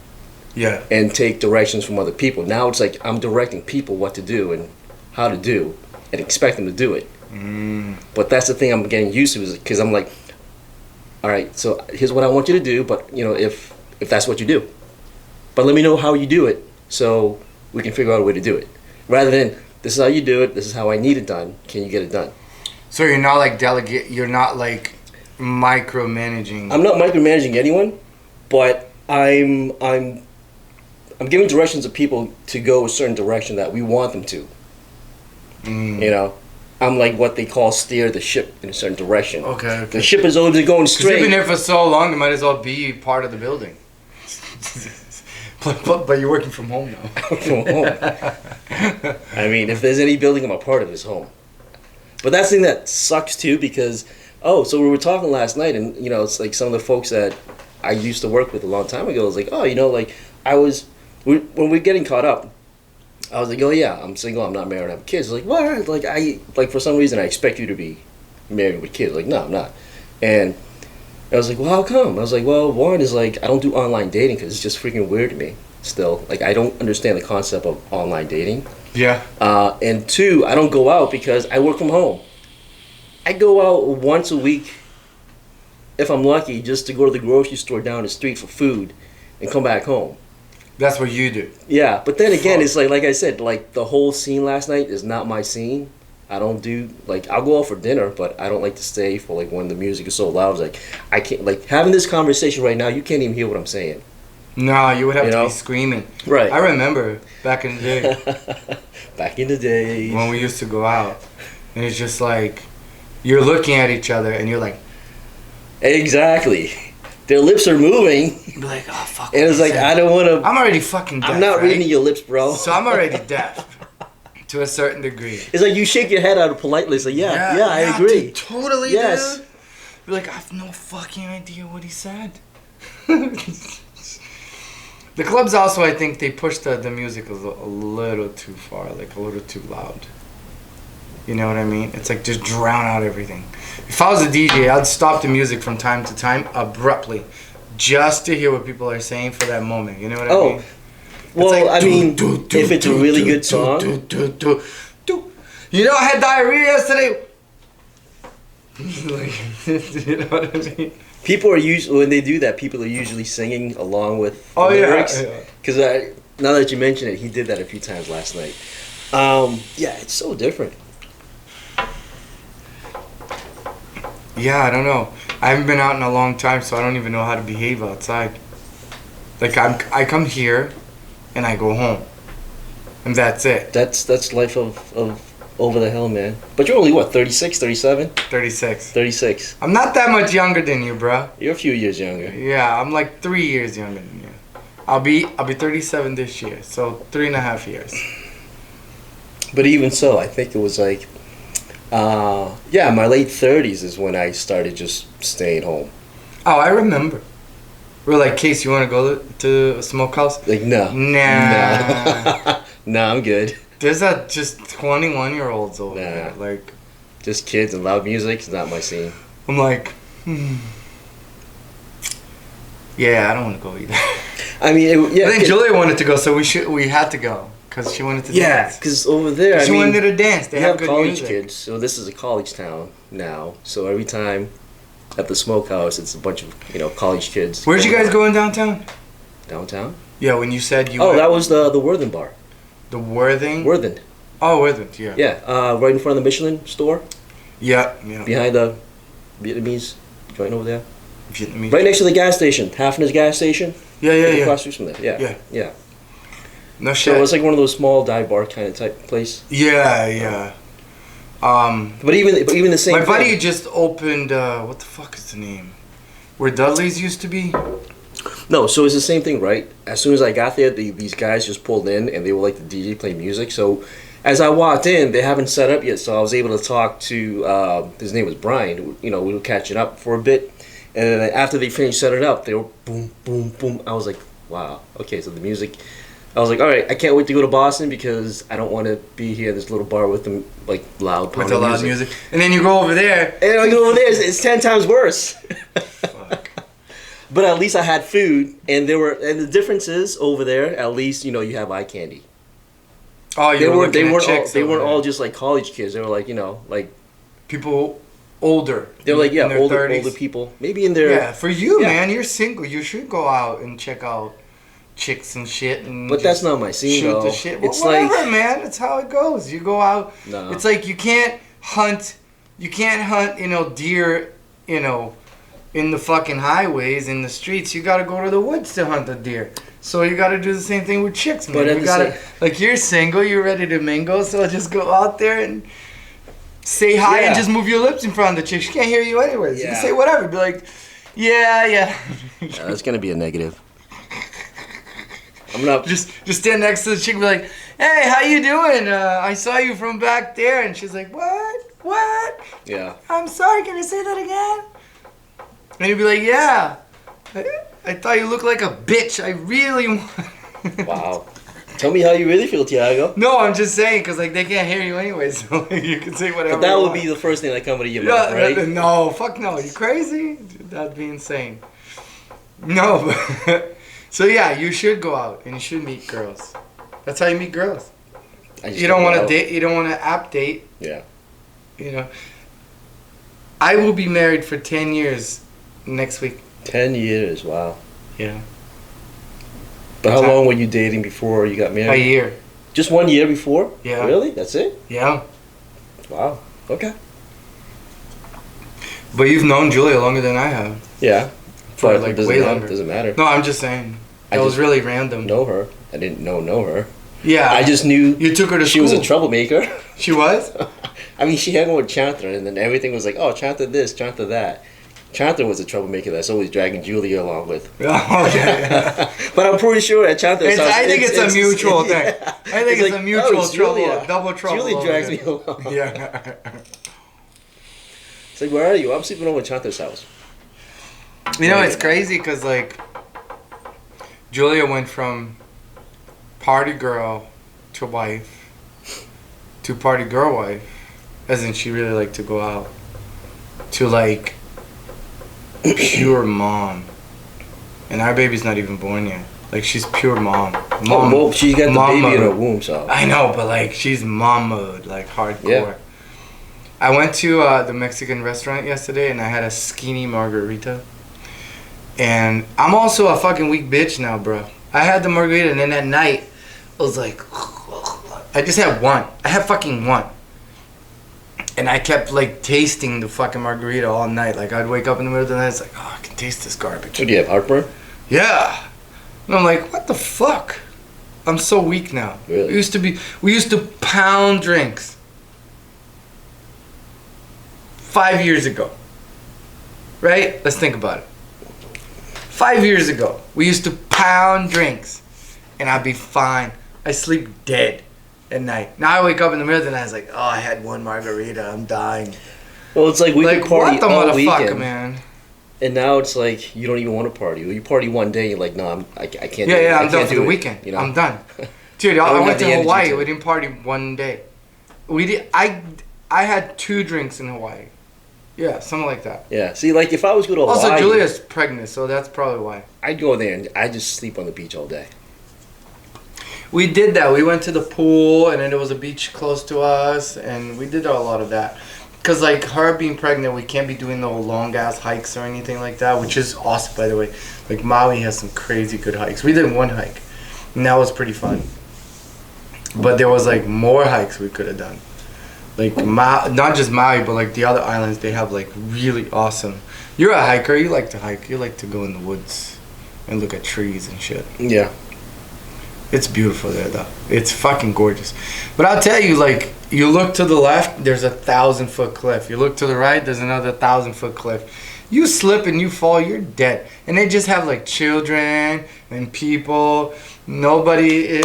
Yeah. And take directions from other people. Now it's like I'm directing people what to do and how to do and expect them to do it. But that's the thing I'm getting used to is because I'm like, all right, so here's what I want you to do, but if that's what you do. But let me know how you do it so we can figure out a way to do it. Rather than, this is how you do it, this is how I need it done, can you get it done? So you're not like you're not like micromanaging. I'm not micromanaging anyone, but I'm giving directions to people to go a certain direction that we want them to. I'm like what they call steer the ship in a certain direction. Okay. The ship is always going straight. You've been here for so long, you might as well be part of the building. but you're working from home now. From home. I mean, if there's any building I'm a part of, it's home. But that's the thing that sucks too because, so we were talking last night and, it's like some of the folks that I used to work with a long time ago, I was like, when we're getting caught up, I was like, oh yeah, I'm single, I'm not married, I have kids. Like, what? Like for some reason I expect you to be married with kids. Like, no, I'm not. And I was like, well, how come? I was like, well, one is like, I don't do online dating because it's just freaking weird to me still. Like, I don't understand the concept of online dating. Yeah. And two, I don't go out because I work from home. I go out once a week, if I'm lucky, just to go to the grocery store down the street for food and come back home. That's what you do. Yeah, but then again, it's like I said, like the whole scene last night is not my scene. I don't do, I'll go out for dinner, but I don't like to stay for when the music is so loud. It's like, I can't, having this conversation right now, you can't even hear what I'm saying. No, you would have to be screaming. Right. I remember back in the day. Back in the day. When we used to go out. And it's just like, you're looking at each other and you're like. Exactly. Their lips are moving. You're like, oh, fuck. And it's like, I don't want to. I'm already fucking deaf. I'm not right? reading your lips, bro. So I'm already deaf. To a certain degree. It's like you shake your head out of politely. It's like, yeah, I agree. Dude, totally, yes. dude. You're like, I have no fucking idea what he said. The clubs also, I think, they push the music a little too far, a little too loud. You know what I mean? It's like just drown out everything. If I was a DJ, I'd stop the music from time to time abruptly, just to hear what people are saying for that moment. You know what I mean? Well, if it's a really good song. You know, I had diarrhea yesterday. You know what I mean? People are usually, when they do that, people are usually singing along with the Oh, lyrics. yeah. Because now that you mention it, he did that a few times last night. Yeah, it's so different. Yeah, I don't know. I haven't been out in a long time, so I don't even know how to behave outside. I come here, and I go home, and that's it. That's life of Over the hill, man. But you're only, what, 36, 37? 36. 36. I'm not that much younger than you, bro. You're a few years younger. Yeah, I'm like 3 years younger than you. I'll be 37 this year, so 3.5 years. But even so, I think it was like, yeah, my late 30s is when I started just staying home. Oh, I remember. We're like, Case, you want to go to a smokehouse? Like, no. Nah. No, I'm good. There's just 21-year-olds over Nah. there. Like, Just kids and loud music is not my scene. I'm like, yeah, I don't want to go either. I mean, yeah. I think Julia wanted to go, so we had to go because she wanted to Yeah, dance. because over there, She wanted to dance. They you have have good college music. kids, so this is a college town now. So every time at the smokehouse, it's a bunch of college kids. Where'd you guys go in downtown? Downtown? Yeah, when you said you. Oh, went, that was the Worthen bar. the Worthing. Worthen. Oh, Worthing. Yeah. Yeah, right in front of the Michelin store, Yeah. Yeah. behind the Vietnamese joint over there. Vietnamese. Right next to the gas station, Hafner's gas station. Yeah. Right Yeah. across the street from there. Yeah. Yeah. Yeah. No So shit. it was like one of those small dive bar kind of type place. Yeah. Yeah. But even the same. My buddy thing. just opened. What the fuck is the name? Where Dudley's used to be. No, so it's the same thing, right? As soon as I got there, these guys just pulled in and they were like the DJ playing music. So as I walked in, they haven't set up yet, so I was able to talk to his name was Brian. We were catching up for a bit, and then after they finished setting it up, they were boom, boom, boom. I was like, wow, okay, so the music. I was like, all right, I can't wait to go to Boston because I don't want to be here at this little bar with them like loud With the pounding loud music. And then you go over there. And I go over there, it's 10 times worse. Fuck. But at least I had food, and the difference is over there. At least you have eye candy. Oh, They you weren't They weren't all just like college kids. They were like like people older. they were like in their older 30s. people. Maybe in their Yeah, for you, Yeah. man, you're single. You should go out and check out chicks and shit. And But that's not my scene shoot though. the shit. It's Whatever, like man. It's how it goes. You go out. No. It's like you can't hunt. You can't hunt. Deer. In the fucking highways, in the streets. You gotta go to the woods to hunt the deer. So you gotta do the same thing with chicks, man. But at You the gotta same- like you're single. You're ready to mingle. So just go out there and say hi and Yeah. just move your lips in front of the chick. She can't hear you anyways. You Yeah. can say whatever. Be like, yeah. that's gonna be a negative. I'm not. just stand next to the chick and be like, hey, how you doing? I saw you from back there. And she's like, what? Yeah. I'm sorry, can I say that again? And you'd be like, yeah. I thought you looked like a bitch. I really want... Wow. Tell me how you really feel, Tiago. No, I'm just saying, because they can't hear you anyway, so you can say whatever But that you would want. be the first thing that come to your Yeah, mouth, right? no, fuck no. You crazy? That'd be insane. No, but... So yeah, you should go out and you should meet girls. That's how you meet girls. I just You don't want know. to date. You don't want to app date. Yeah. I will be married for 10 years next week. 10 years. Wow. Yeah. But how long were you dating before you got married? A year. Just 1 year before? Yeah. Really? That's it? Yeah. Wow. Okay. But you've known Julia longer than I have. Yeah. For, But like, it doesn't way matter. longer. Doesn't matter. No, I'm just saying. I That was just really random. know her. I didn't know her. Yeah. I just knew You took her to she school. was a troublemaker. She was? I mean, she hung with Chanter, and then everything was like, oh, Chanter this, Chanter that. Chanter was a troublemaker that's always dragging Julia along with. Okay. But I'm pretty sure at Chanter's house, I think it's a mutual thing. yeah. I think it's like, a mutual it's trouble, Julia. double trouble. Julia over drags there. me along. Yeah. It's like, where are you? I'm sleeping over at Chanter's house. It's crazy because, Julia went from party girl to wife to party girl wife, as in she really liked to go out, to, pure mom. And our baby's not even born yet. She's pure mom. Oh, well, she's got the mom baby in her mode. womb, so. I know, but, she's mom mode, hardcore. Yeah. I went to the Mexican restaurant yesterday and I had a skinny margarita. And I'm also a fucking weak bitch now, bro. I had the margarita and then at night, I was like, I just had one. I had fucking one. And I kept tasting the fucking margarita all night. I'd wake up in the middle of the night, it's like, oh, I can taste this garbage. So do you have heartburn? Yeah. And I'm like, what the fuck? I'm so weak now. Really? We used to pound drinks. 5 years ago, right? Let's think about it. 5 years ago, we used to pound drinks, and I'd be fine. I sleep dead at night. Now I wake up in the middle of the night, it's like, oh, I had one margarita, I'm dying. Well, it's like we Like, could party what the all motherfucker, weekend, man? and now it's like you don't even want to party. You party one day, you're like, no, I can't. do Yeah, it. yeah, I I'm done can't for do the it," weekend. You know? I'm done. Dude, I I don't went have to the energy Hawaii. to. We didn't party one day. We did. I had 2 drinks in Hawaii. Yeah, something like that. Yeah. See, like if I was going to Hawaii, Also, Julia's pregnant, so that's probably why. I'd go there and I just sleep on the beach all day. We did that. We went to the pool, and then there was a beach close to us, and we did a lot of that. Cause like her being pregnant, we can't be doing no long ass hikes or anything like that, which is awesome, by the way. Like Maui has some crazy good hikes. We did one hike, and that was pretty fun. But there was like more hikes we could have done. Like not just Maui, but like the other islands, they have like really awesome. You're a hiker. You like to hike. You like to go in the woods and look at trees and shit. Yeah. It's beautiful there, though. It's fucking gorgeous. But I'll tell you, like, you look to the left, there's a 1,000-foot cliff. You look to the right, there's another 1,000-foot cliff. You slip and you fall, you're dead. And they just have, like, children and people. Nobody,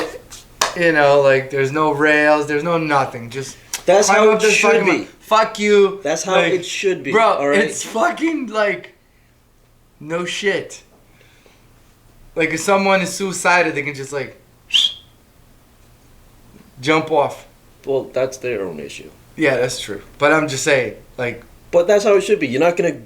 like, there's no rails, there's no nothing. Just That's climb how up it this should fucking be. mountain. Fuck you. That's how Like, it should be. Bro, all right? it's fucking, like, no shit. Like, if someone is suicidal, they can just, like, jump off. Well, that's their own issue. Yeah, that's true. But I'm just saying, like, But that's how it should be. You're not gonna,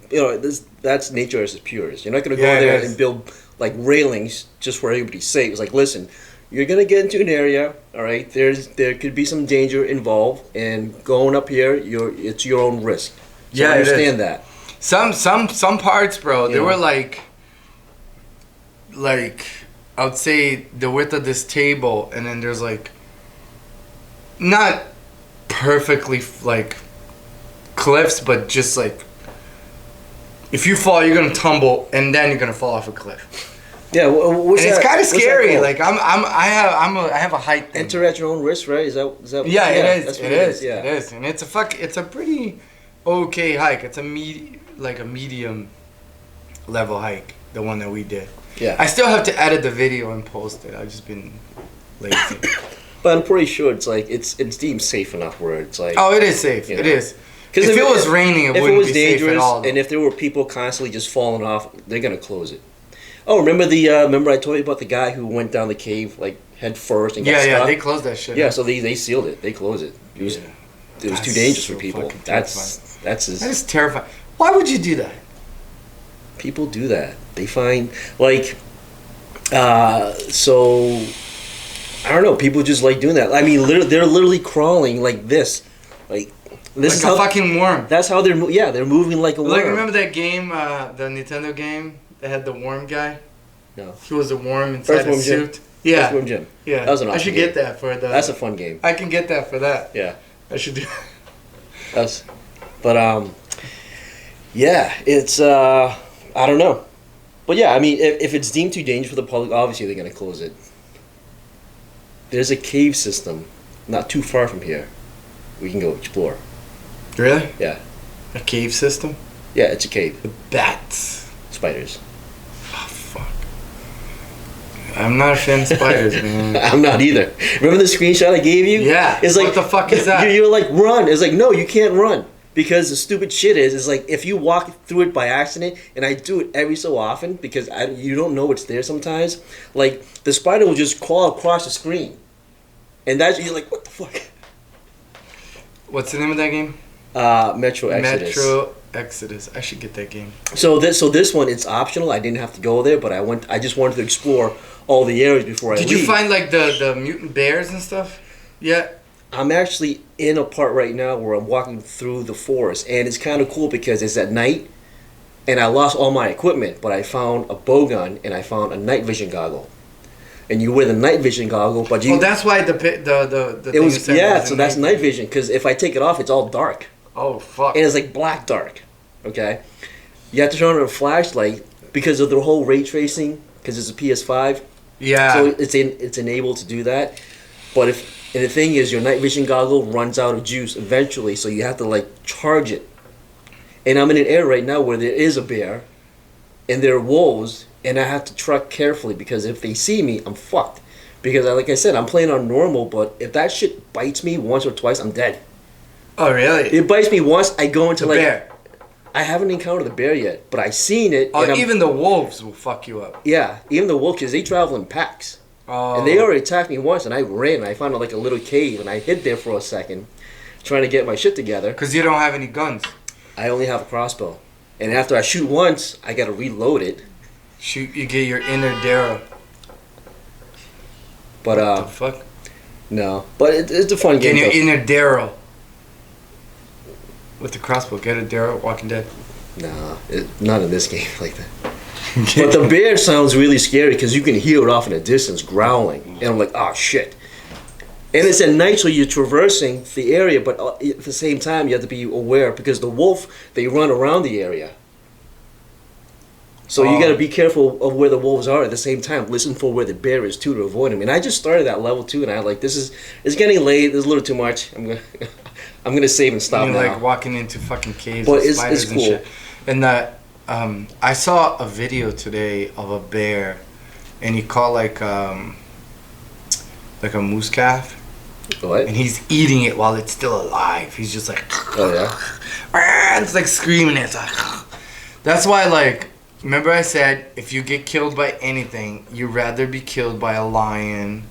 that's nature as its purest. You're not gonna go Yeah, it there is. and build like railings just for everybody's sake. It's like, listen, you're gonna get into an area, all right. There could be some danger involved, and going up here, it's your own risk. So Yeah, I it is. understand that. some parts, bro, they Yeah. were like I would say the width of this table, and then there's like not perfectly like cliffs, but just like if you fall, you're gonna tumble, and then you're gonna fall off a cliff. Yeah, what's And it's that- kind of what's that scary. called? Like I have a height thing. Enter at your own risk, right? Is that? Yeah, it is. that's It what is. Yeah. It is, and it's a pretty okay hike. It's a medium level hike, the one that we did. Yeah. I still have to edit the video and post it. I've just been lazy. But I'm pretty sure it's like it's deemed safe enough where it's like. Oh, it is safe. You It know. is. 'Cause If it was raining, it wouldn't was be safe at all. and if there were people constantly just falling off, they're gonna close it. Oh, remember I told you about the guy who went down the cave like head first and got yeah, stuck? they closed that shit. Yeah, so they sealed it. They closed it. It was Yeah. too That's dangerous for so people. fucking That's that his, is terrifying. Why would you do that? people do that. They find like so I don't know, people just like doing that. I mean, they're literally crawling like this. Like this Like is a how fucking worm. that's how they're moving like a worm. Like, remember that game, the Nintendo game that had the worm guy? No. He was a worm inside a Earthworm Jim. suit. Yeah. Earthworm Jim. Yeah. That was an I awesome should game. get that for the. That's a fun game. I can get that for that. Yeah. I should do. That's, but yeah, it's I don't know, but yeah, I mean, if it's deemed too dangerous for the public, obviously they're gonna close it. There's a cave system not too far from here. We can go explore. Really? Yeah, A cave system? yeah, it's a cave. Bats. Spiders. Oh fuck. I'm not a fan of spiders, man. I'm not either. Remember the screenshot I gave you? Yeah. It's like What the fuck is that? You're like run. It's like no, you can't run. Because the stupid shit is like if you walk through it by accident, and I do it every so often because you don't know it's there sometimes. Like the spider will just crawl across the screen, and that's you're like, what the fuck? What's the name of that game? Metro Exodus. Metro Exodus. I should get that game. So this one it's optional. I didn't have to go there, but I just wanted to explore all the areas before I Did leave. you find like the mutant bears and stuff? Yeah. I'm actually in a part right now where I'm walking through the forest, and it's kind of cool because it's at night, and I lost all my equipment, but I found a bow gun and I found a night vision goggle. And you wear the night vision goggle, but you Oh, that's why the it thing you was said yeah, was so in that's night vision because if I take it off, it's all dark, Oh fuck. and it's like black dark. Okay, you have to turn on a flashlight because of the whole ray tracing because it's a PS5. Yeah. So it's enabled to do that, but and the thing is, your night vision goggle runs out of juice eventually, so you have to like charge it and I'm in an area right now where there is a bear, and there are wolves, and I have to truck carefully because if they see me, I'm fucked. Because like I said, I'm playing on normal, but if that shit bites me once or twice, I'm dead. Oh, really? It bites me once, I go into The like bear. I haven't encountered the bear yet, but I seen it. Oh, and even the wolves will fuck you up. yeah, even the wolves, because they travel in packs. Oh. And they already attacked me once, and I ran. I found like a little cave, and I hid there for a second, trying to get my shit together. Because you don't have any guns. I only have a crossbow, and after I shoot once, I gotta reload it. Shoot, you get your inner Daryl. But The fuck? no, but it's a fun Get game. your though. inner Daryl. With the crossbow, get a Daryl, Walking Dead. Nah, not in this game like that. But the bear sounds really scary because you can hear it off in the distance growling, and I'm like, oh shit. And it's at night, so you're traversing the area, but at the same time, you have to be aware because the wolf, they run around the area. So you Oh. got to be careful of where the wolves are at the same time. Listen for where the bear is too to avoid him. And I just started at level 2, and I like it's getting late. There's a little too much. I'm gonna save and stop You're now. like walking into fucking caves But with it's spiders cool. and shit. And that, I saw a video today of a bear, and he caught like a moose calf, What? and he's eating it while it's still alive. He's just like, Oh yeah. it's like screaming. It's like, that's why like. Remember I said, if you get killed by anything, you'd rather be killed by a lion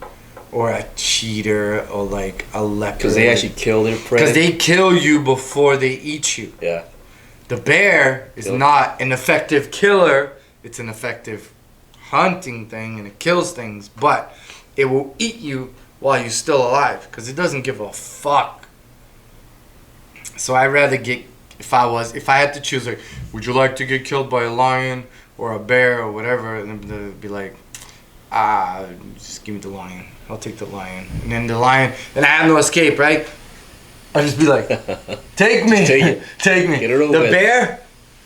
or a cheetah or like a leopard. Because they actually kill their prey. Because they kill you before they eat you. Yeah. The bear is Yep. not an effective killer. It's an effective hunting thing, and it kills things. But it will eat you while you're still alive because it doesn't give a fuck. So I'd rather get... If I had to choose, like, would you like to get killed by a lion or a bear or whatever, and then they'd be like, just give me the lion. I'll take the lion. And then the lion, then I have no escape, right? I'll just be like, take me, Take it. take me. Get it over The with. bear,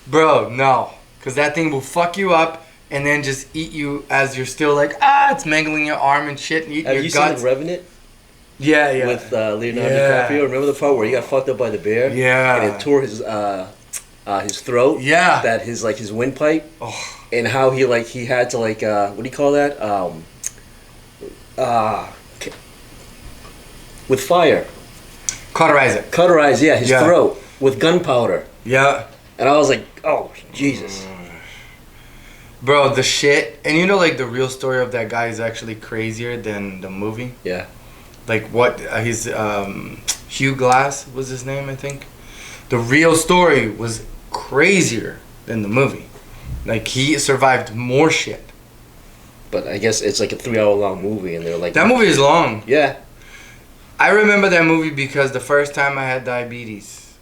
bro, no, because that thing will fuck you up and then just eat you as you're still like, it's mangling your arm and shit and eating Have your you guts. seen Revenant Yeah, yeah. with Leonardo Yeah. DiCaprio? Remember the part where he got fucked up by the bear? Yeah. And it tore his throat. Yeah. That his windpipe. Oh. And how he had to what do you call that? With fire. Cauterize it. Cauterize, his Yeah. throat with gunpowder. Yeah. And I was like, oh Jesus. Bro, the shit. And you know, like, the real story of that guy is actually crazier than the movie. Yeah. Like, what, his, Hugh Glass was his name, I think. The real story was crazier than the movie. Like, he survived more shit. But I guess it's like a 3-hour long movie, and they're like, That movie is long. yeah. I remember that movie because the first time I had diabetes,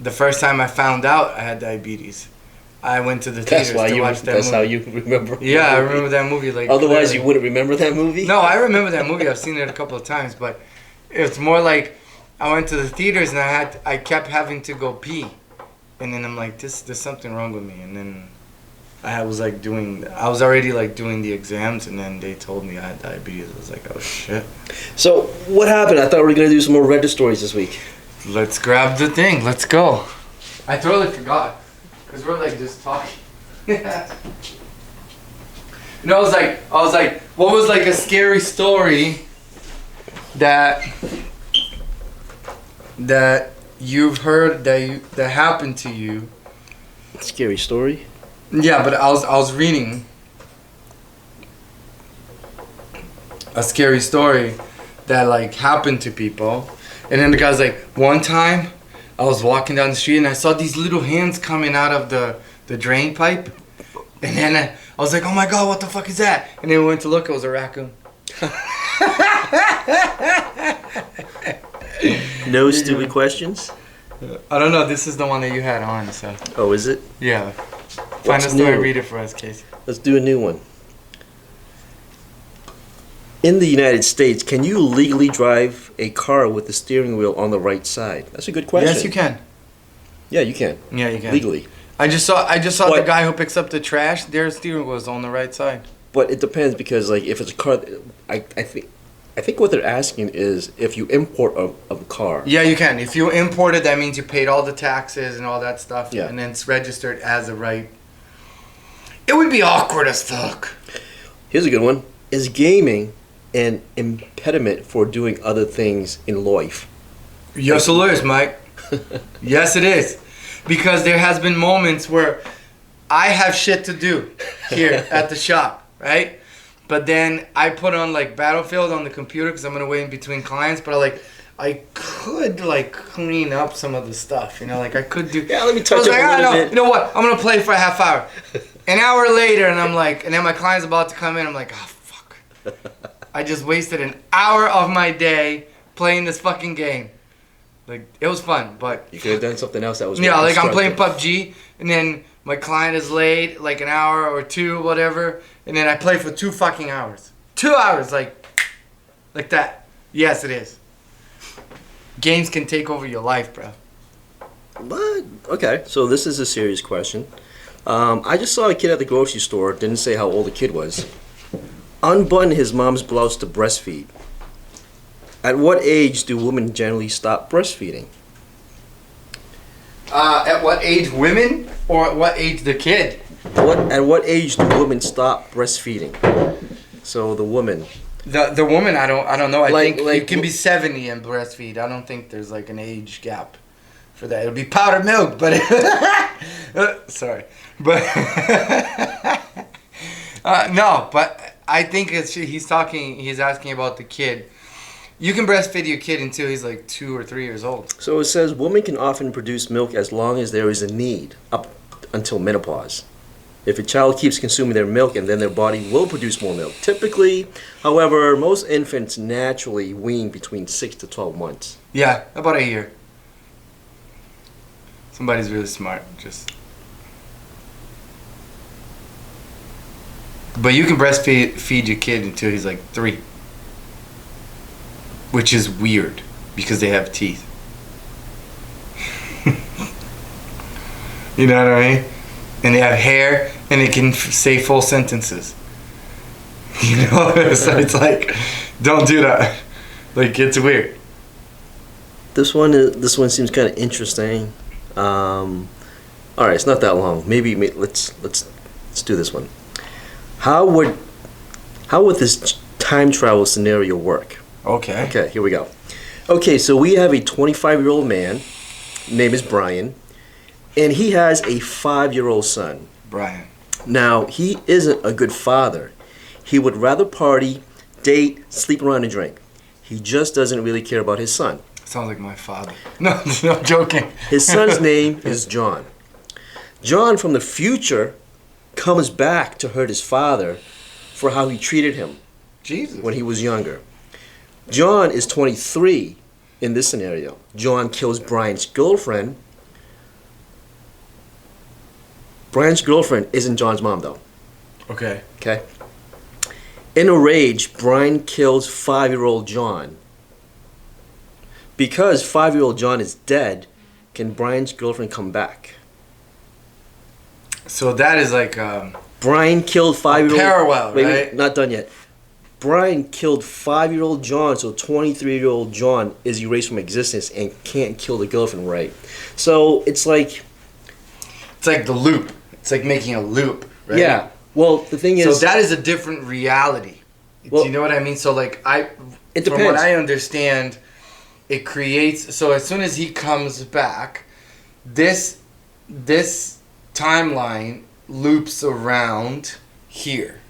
the first time I found out I had diabetes, I went to the theaters That's why to you. watch that That's movie. how you remember. Yeah, I the movie. remember that movie. Like, Otherwise, clearly. you wouldn't remember that movie. No, I remember that movie. I've seen it a couple of times, but it's more like I went to the theaters and I kept having to go pee, and then I'm like, there's something wrong with me, and then I was already like doing the exams, and then they told me I had diabetes. I was like, oh shit. So what happened? I thought we were gonna do some more Reddit stories this week. Let's grab the thing. Let's go. I totally forgot because we're like just talking. You know, I was like, what was like a scary story that you've heard that happened to you? Scary story. Yeah, but I was reading a scary story that like happened to people, and then the guy's like, one time I was walking down the street and I saw these little hands coming out of the drain pipe, and then I was like, oh my god, what the fuck is that? And then we went to look, it was a raccoon. No stupid questions. I don't know, this is the one that you had on, so Oh, is it? yeah. Find What's a story, new? read it for us, Casey. Let's do a new one. In the United States, can you legally drive a car with the steering wheel on the right side? That's a good question. Yes, you can. Yeah, you can. Yeah, you can. Legally. I just saw the What? guy who picks up the trash. Their steering wheel is on the right side. But it depends because, like, if it's a car, I think I think what they're asking is if you import a car. Yeah, you can. If you import it, that means you paid all the taxes and all that stuff, Yeah. and then it's registered as a right. It would be awkward as fuck. Here's a good one. Is gaming an impediment for doing other things in life? Yes, it is, Mike. Yes, it is. Because there has been moments where I have shit to do here at the shop, right? But then I put on like Battlefield on the computer because I'm gonna wait in between clients. But I could like clean up some of the stuff, you know, like I could do. Yeah, let me I touch was up like, a little bit. You know what? I'm gonna play for a half hour. An hour later, and I'm like, and then my client's about to come in. I'm like, oh fuck! I just wasted an hour of my day playing this fucking game. Like it was fun, but You could have done something else that was yeah, more like I'm playing constructive. PUBG, and then my client is late, like an hour or two, whatever, and then I play for 2 fucking hours. 2 hours, like that. Yes, it is. Games can take over your life, bro. But okay, so this is a serious question. I just saw a kid at the grocery store. Didn't say how old the kid was. Unbutton his mom's blouse to breastfeed. At what age do women generally stop breastfeeding? At what age women, or at what age the kid? At what age do women stop breastfeeding? So the woman. The woman, I don't know. I Like- think like- you can be 70 and breastfeed. I don't think there's like an age gap for that. It'll be powdered milk, but sorry, but no. But I think he's asking about the kid. You can breastfeed your kid until he's like 2 or 3 years old. So it says women can often produce milk as long as there is a need, up until menopause. If a child keeps consuming their milk, and then their body will produce more milk. Typically, however, most infants naturally wean between 6 to 12 months. Yeah, about a year. Somebody's really smart. But you can feed your kid until he's like 3. Which is weird because they have teeth. You know what I mean? And they have hair and they can say full sentences. You know? So it's like, don't do that. Like, it's weird. This one seems kind of interesting. All right, it's not that long. Maybe let's do this one. How would this time travel scenario work? Okay. Okay, here we go. Okay, so we have a 25-year-old man, name is Brian, and he has a 5-year-old son. Brian. Now, he isn't a good father. He would rather party, date, sleep around, and drink. He just doesn't really care about his son. Sounds like my father. No, I'm joking. His son's name is John. John from the future comes back to hurt his father for how he treated him Jesus. when he was younger. John is 23 in this scenario. John kills Brian's girlfriend. Brian's girlfriend isn't John's mom, though. Okay. Okay? In a rage, Brian kills 5-year-old John. Because 5-year-old John is dead, can Brian's girlfriend come back? So that is like, Brian killed 5-year-old... parallel, Wait, right? not done yet. Brian killed 5-year-old John, so 23-year-old John is erased from existence and can't kill the girlfriend, right? So it's like... It's like the loop. It's like making a loop, right? Yeah. Well, the thing So is... that is a different reality. Well, Do you know what I mean? So like It from what depends. I understand, it creates. So as soon as he comes back, this timeline loops around here.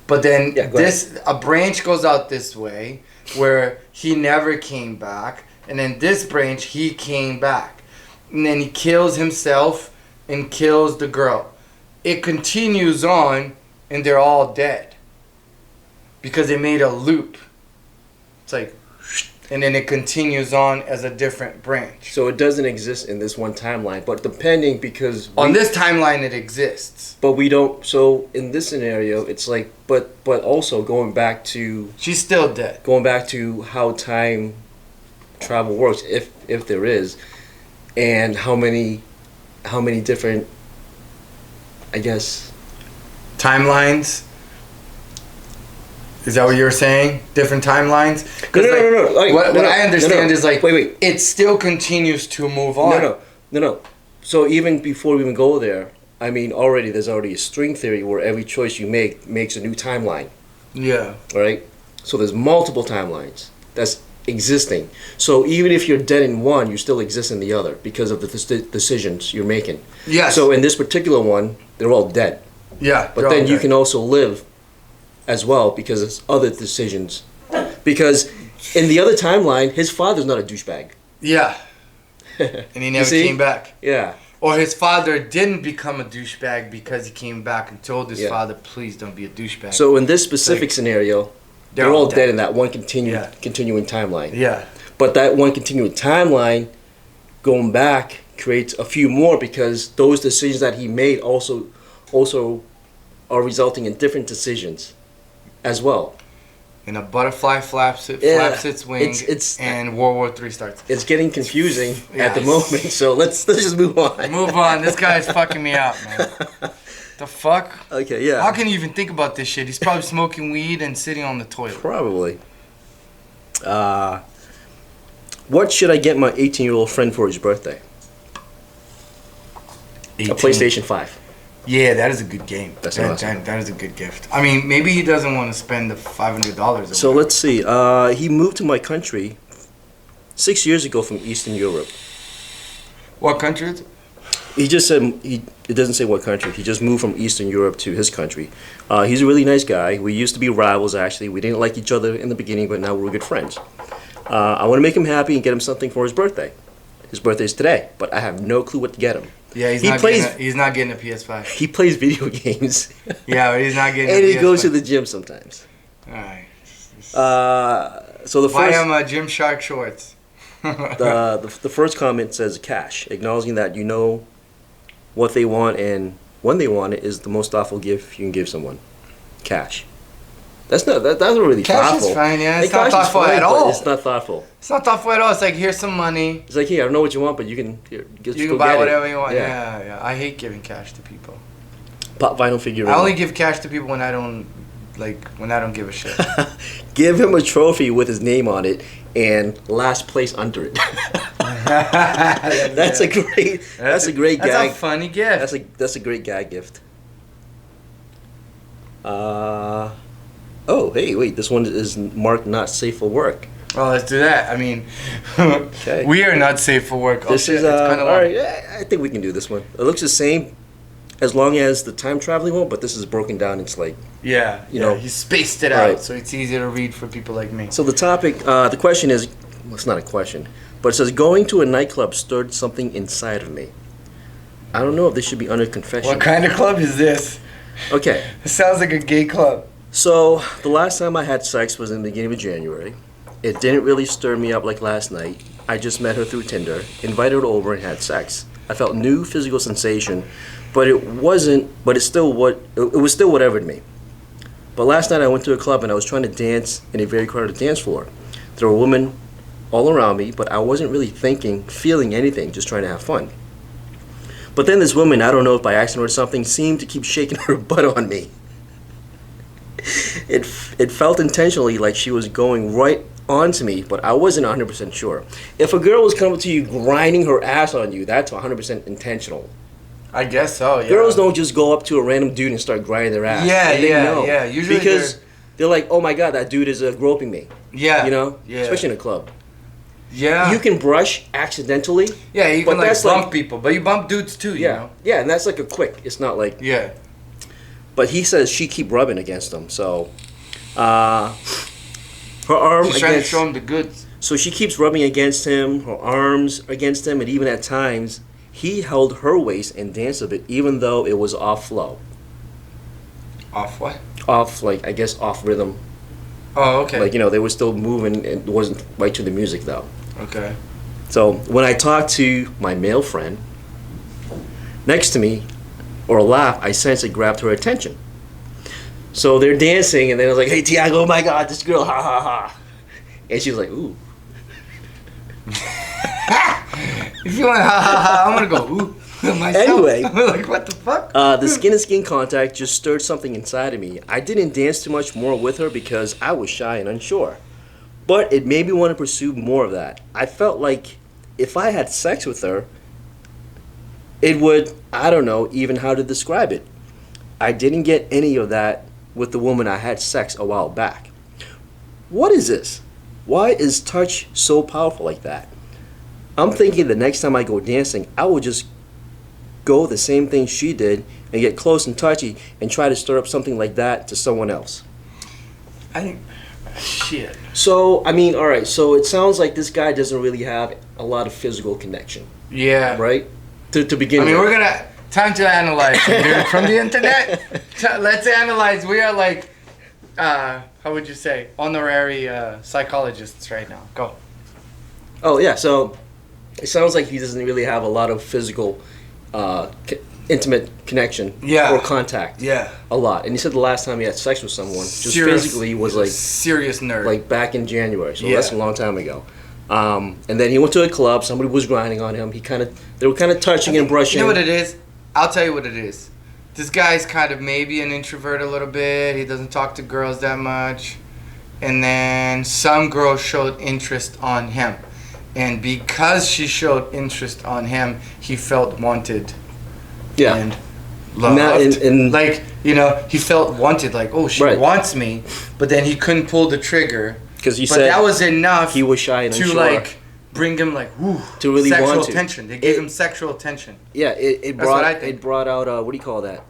But then Yeah, go a branch goes out this way where he never came back, and then this branch he came back, and then he kills himself and kills the girl. It continues on, and they're all dead because they made a loop. It's like, and then it continues on as a different branch. So it doesn't exist in this one timeline, but depending because... On this timeline, it exists. But we don't... So in this scenario, it's like... But also going back to... She's still dead. Going back to how time travel works, if there is, and how many different, I guess... Timelines. Is that what you're saying? Different timelines? No, 'Cause, no. Like, what no, I understand no. is like, Wait. it still continues to move on. No. So even before we even go there, I mean, there's already a string theory where every choice you make makes a new timeline. Yeah. All right. So there's multiple timelines that's existing. So even if you're dead in one, you still exist in the other because of the decisions you're making. Yes. So in this particular one, they're all dead. Yeah. But then you can also live as well because it's other decisions. Because in the other timeline, his father's not a douchebag. Yeah. And he never see? came back. Yeah. Or his father didn't become a douchebag because he came back and told his Yeah. father, please don't be a douchebag. So in this specific scenario, they're all dead in that one continuing timeline. Yeah. But that one continuing timeline, going back, creates a few more because those decisions that he made also are resulting in different decisions as well. And a butterfly flaps its wing, it's and World War III starts. It's getting confusing at the Yes. moment, so let's just move on. Move on. This guy's fucking me out, man. The fuck? Okay, yeah. How can you even think about this shit? He's probably smoking weed and sitting on the toilet. Probably. What should I get my 18-year-old friend for his birthday? 18. A PlayStation 5. Yeah, that is a good game. That's that, awesome. that is a good gift. I mean, maybe he doesn't want to spend the $500. So let's see. He moved to my country 6 years ago from Eastern Europe. What country is it? He just said it doesn't say what country. He just moved from Eastern Europe to his country. He's a really nice guy. We used to be rivals actually. We didn't like each other in the beginning, but now we're good friends. I want to make him happy and get him something for his birthday. His birthday is today, but I have no clue what to get him. Yeah, he's not getting a PS5. He plays video games. Yeah, but he's not getting and a he PS5. goes to the gym sometimes. Alright. So the Buy first him Gymshark shorts. the first comment says cash, acknowledging that you know what they want and when they want it is the most thoughtful gift you can give someone. Cash. That's not really Cash thoughtful. is fine, yeah. It's Cash not is thoughtful fine, at but all. It's not thoughtful. It's not thoughtful at all. It's like, here's some money. It's like, hey, I don't know what you want, but you can You can buy whatever you want. Yeah. I hate giving cash to people. Pop vinyl figure. I only give cash to people when I don't give a shit. Give him a trophy with his name on it and last place under it. That's a great gag. That's a funny gift. That's a great gag gift. Oh, hey, wait, this one is marked not safe for work. Well, let's do that. I mean, Okay. we are not safe for work. This is, it's kind of all right, yeah, I think we can do this one. It looks the same as long as the time traveling one, but this is broken down. It's like, Yeah, you know. he spaced it Right. out, so it's easier to read for people like me. so the topic, the question is, well, it's not a question, but it says, going to a nightclub stirred something inside of me. I don't know if this should be under confession. What kind of club is this? Okay. It sounds like a gay club. So, the last time I had sex was in the beginning of January. It didn't really stir me up like last night. I just met her through Tinder, invited her over, and had sex. I felt new physical sensation, but it was still whatever to me. But last night I went to a club and I was trying to dance in a very crowded dance floor. There were women all around me, but I wasn't really feeling anything, just trying to have fun. But then this woman, I don't know if by accident or something, seemed to keep shaking her butt on me. It felt intentionally like she was going right onto me, but I wasn't 100% sure. If a girl was coming to you grinding her ass on you, that's 100% intentional. I guess so, yeah. Girls don't just go up to a random dude and start grinding their ass. Yeah, They yeah, know. yeah. Usually because they're like, oh my god, that dude is groping me. Yeah. You know? Yeah. Especially in a club. Yeah. You can brush accidentally. Yeah, you but can like that's bump like- people, but you bump dudes too, you know? Yeah, and that's like a quick. It's not like. Yeah. But he says she keep rubbing against him, so. Her arm She's trying to against. show him the goods. So she keeps rubbing against him, her arms against him, and even at times, he held her waist and danced a bit, even though it was off flow. Off what? Off, like, I guess off rhythm. Oh, okay. Like, you know, they were still moving, and it wasn't right to the music, though. Okay. So when I talked to my male friend next to me, or laugh, I sensed it grabbed her attention. So they're dancing, and then I was like, hey, Tiago, oh my god, this girl, ha ha ha. And she was like, ooh. If you want ha ha ha, I'm gonna go ooh. Myself. Anyway. I'm like, what the fuck? The skin-to-skin contact just stirred something inside of me. I didn't dance too much more with her because I was shy and unsure. But it made me want to pursue more of that. I felt like if I had sex with her, it would, I don't know even how to describe it. I didn't get any of that with the woman I had sex a while back. What is this? Why is touch so powerful like that? I'm thinking the next time I go dancing, I will just go the same thing she did and get close and touchy and try to stir up something like that to someone else. Shit. So, I mean, all right, so it sounds like this guy doesn't really have a lot of physical connection, Yeah. right? To begin I mean, with. we're gonna time to analyze here from the internet. Let's analyze. We are like, how would you say, honorary psychologists right now. Go. Oh, yeah, so it sounds like he doesn't really have a lot of physical, intimate connection Yeah. or contact. Yeah. A lot. And he said the last time he had sex with someone, just physically, was like serious nerd. like back in January, so Yeah. that's a long time ago. And then he went to a club. Somebody was grinding on him. They were kind of touching and brushing. You know what it is? I'll tell you what it is. This guy's kind of maybe an introvert a little bit. He doesn't talk to girls that much. And then some girl showed interest on him. And because she showed interest on him, he felt wanted Yeah. and loved. Now, and- like, you know, he felt wanted. Like, oh, she Right. wants me. But then he couldn't pull the trigger. Because he But said that was enough he was shy and to, unsure. like, bring him, like, whoo, To really sexual want to. attention. They gave It- him sexual attention. Yeah, it That's what I brought think. it brought out what do you call that?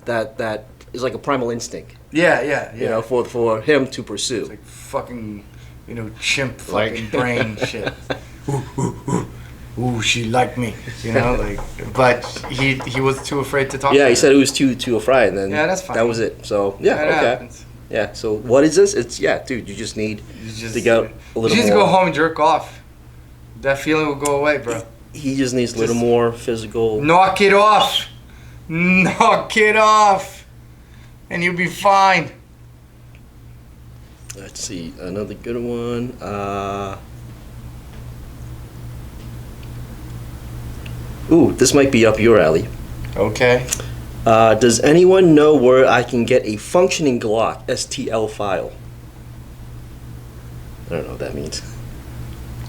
That is like a primal instinct, Yeah, yeah, yeah. you know, for him to pursue. It's like fucking, you know, chimp Like- fucking brain shit. Ooh, she liked me, you know, like. But he was too afraid to talk. Yeah, to he her. said it was too afraid, and then Yeah, that's fine. that was it. So yeah, That okay, happens. yeah. So what is this? It's dude, you just need You just to get a you little just more. go home and jerk off. That feeling will go away, bro. He just needs a little Just- more physical. Knock it off. Knock it off, and you'll be fine. Let's see, another good one. Ooh, this might be up your alley. Okay. Does anyone know where I can get a functioning Glock STL file? I don't know what that means.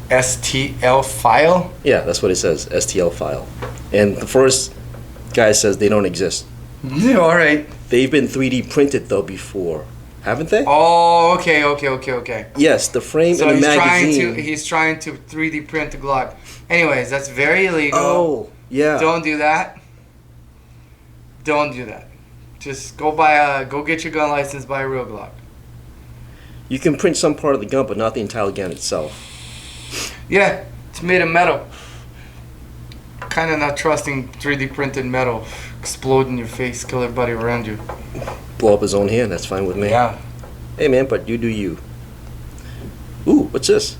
STL file. Yeah, that's what it says, STL file. And the first guy says they don't exist. Yeah, all right. They've been 3D printed though before, haven't they? Oh, okay. Yes, the frame So in the he's magazine. trying to 3D print a Glock. Anyways, that's very illegal. Oh, yeah. Don't do that. Don't do that. Just go get your gun license, buy a real Glock. You can print some part of the gun, but not the entire gun itself. Yeah, it's made of metal. Kind of not trusting 3D printed metal. Explode in your face, kill everybody around you. Blow up his own hand, that's fine with me. Yeah. Hey man, but you do you. Ooh, what's this?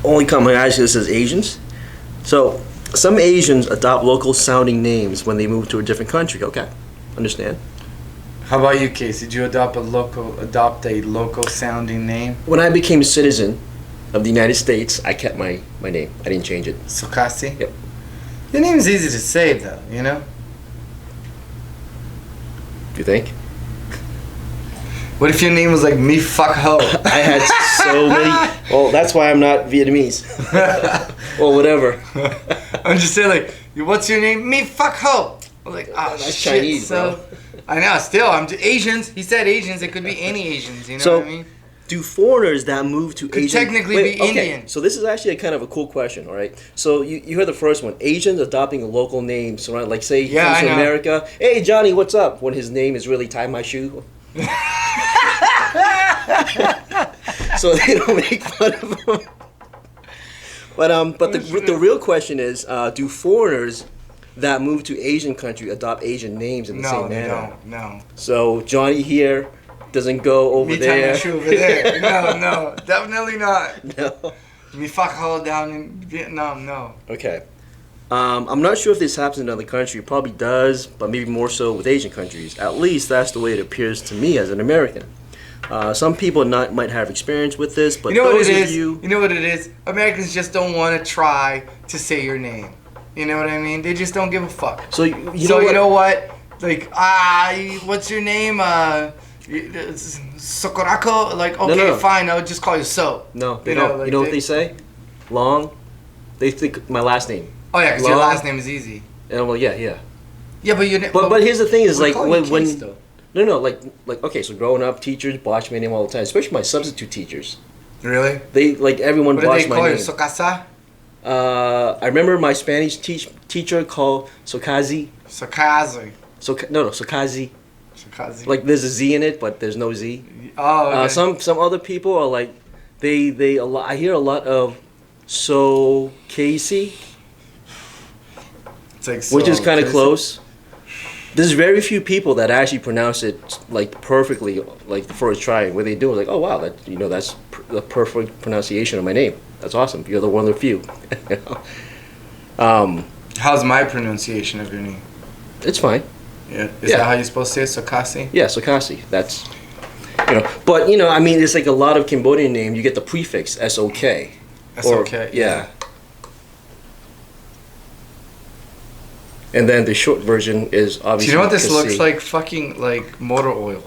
Only caught my eyes, this says Asians. So, some Asians adopt local sounding names when they move to a different country. Okay, understand. How about you, Case? Did you adopt a local sounding name? When I became a citizen of the United States, I kept my name. I didn't change it. Sukasi? Yep. Your name's easy to say, though, you know? Do you think? What if your name was like me fuck ho? I had so many. Well, that's why I'm not Vietnamese. Or whatever. I'm just saying, like, what's your name? Me fuck ho. I'm like, ah, That's shit. Chinese, so, bro. I know. Still, I'm just, Asians. He said Asians. It could be any Asians. You know So- what I mean? Do foreigners that move to Could Asian... technically be Indian. So this is actually a kind of a cool question, all right? So you heard the first one. Asians adopting a local name. So right, like say he Yeah, comes I to know. America. Hey, Johnny, what's up? When his name is really Tie My Shoe. So they don't make fun of him. But the real question is, do foreigners that move to Asian country adopt Asian names in the No, same they manner? don't. No. So Johnny here doesn't go over Me tie there. my shoe over there. No, definitely not. No. Me fuck ho down in Vietnam. No. Okay. I'm not sure if this happens in another country. It probably does, but maybe more so with Asian countries. At least that's the way it appears to me as an American. Some people might have experience with this, but You know what those it of is? you, You know what it is? Americans just don't want to try to say your name. You know what I mean? They just don't give a fuck. so you So know what? you know what? Like, what's your name? Sokorako? Like, okay, no. fine. I'll just call you So. No, they You know, don't. like You know what they- they say? Long. They think my last name. Oh yeah, because your Long. last name is easy. And I'm like, yeah. Yeah, but you. But here's the thing: is we like call you when Case, though. no, like okay, so growing up, teachers botch my name all the time, especially my substitute teachers. Really? They like everyone What do botched they my call you? name. Sokasa? I remember my Spanish teacher called Sokazi. Sokazi. Sokazi. Sokazi. Like there's a Z in it, but there's no Z. Oh, okay. Some other people are like they a lot. I hear a lot of so Casey, It's like which is so- kind of close. There's very few people that actually pronounce it like perfectly, like the first try. Where they do it, like, oh wow, that's the perfect pronunciation of my name. That's awesome. You're the one of the few. How's my pronunciation of your name? It's fine. Yeah. Is Yeah. that how you're supposed to say it? Sokasi? Yeah, Sokasi. That's but I mean, it's like a lot of Cambodian name. You get the prefix SOK. That's Or- okay. Yeah. And then the short version is Do obviously. you know what this Kasi. looks like? Fucking like motor oil.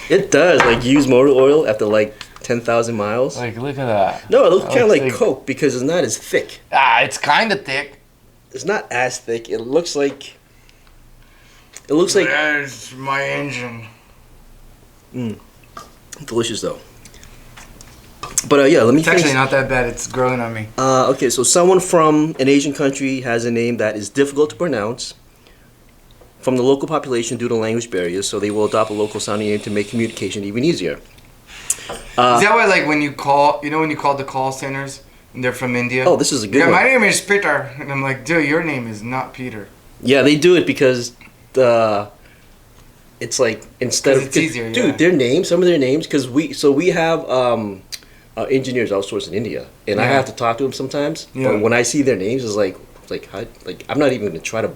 It does. Like use motor oil after like 10,000 miles. Like, look at that. No, it looks That kind of looks like like- Coke because it's not as thick. It's kind of thick. It's not as thick. It looks like. It looks like There's my engine. delicious though. But yeah, let me It's actually finish. not that bad. It's growing on me. Okay, so someone from an Asian country has a name that is difficult to pronounce from the local population due to language barriers, so they will adopt a local sounding name to make communication even easier. Is that why, like, when you call, when you call the call centers and they're from India? Oh, this is a good Yeah, one. my name is Peter, and I'm like, dude, your name is not Peter. Yeah, they do it because it's like instead 'Cause of it's easier, dude, yeah. their names, some of their names, because we have engineers outsourced in India, and I Yeah. have to talk to them sometimes. Yeah. But when I see their names, it's like how, like I'm not even gonna try to,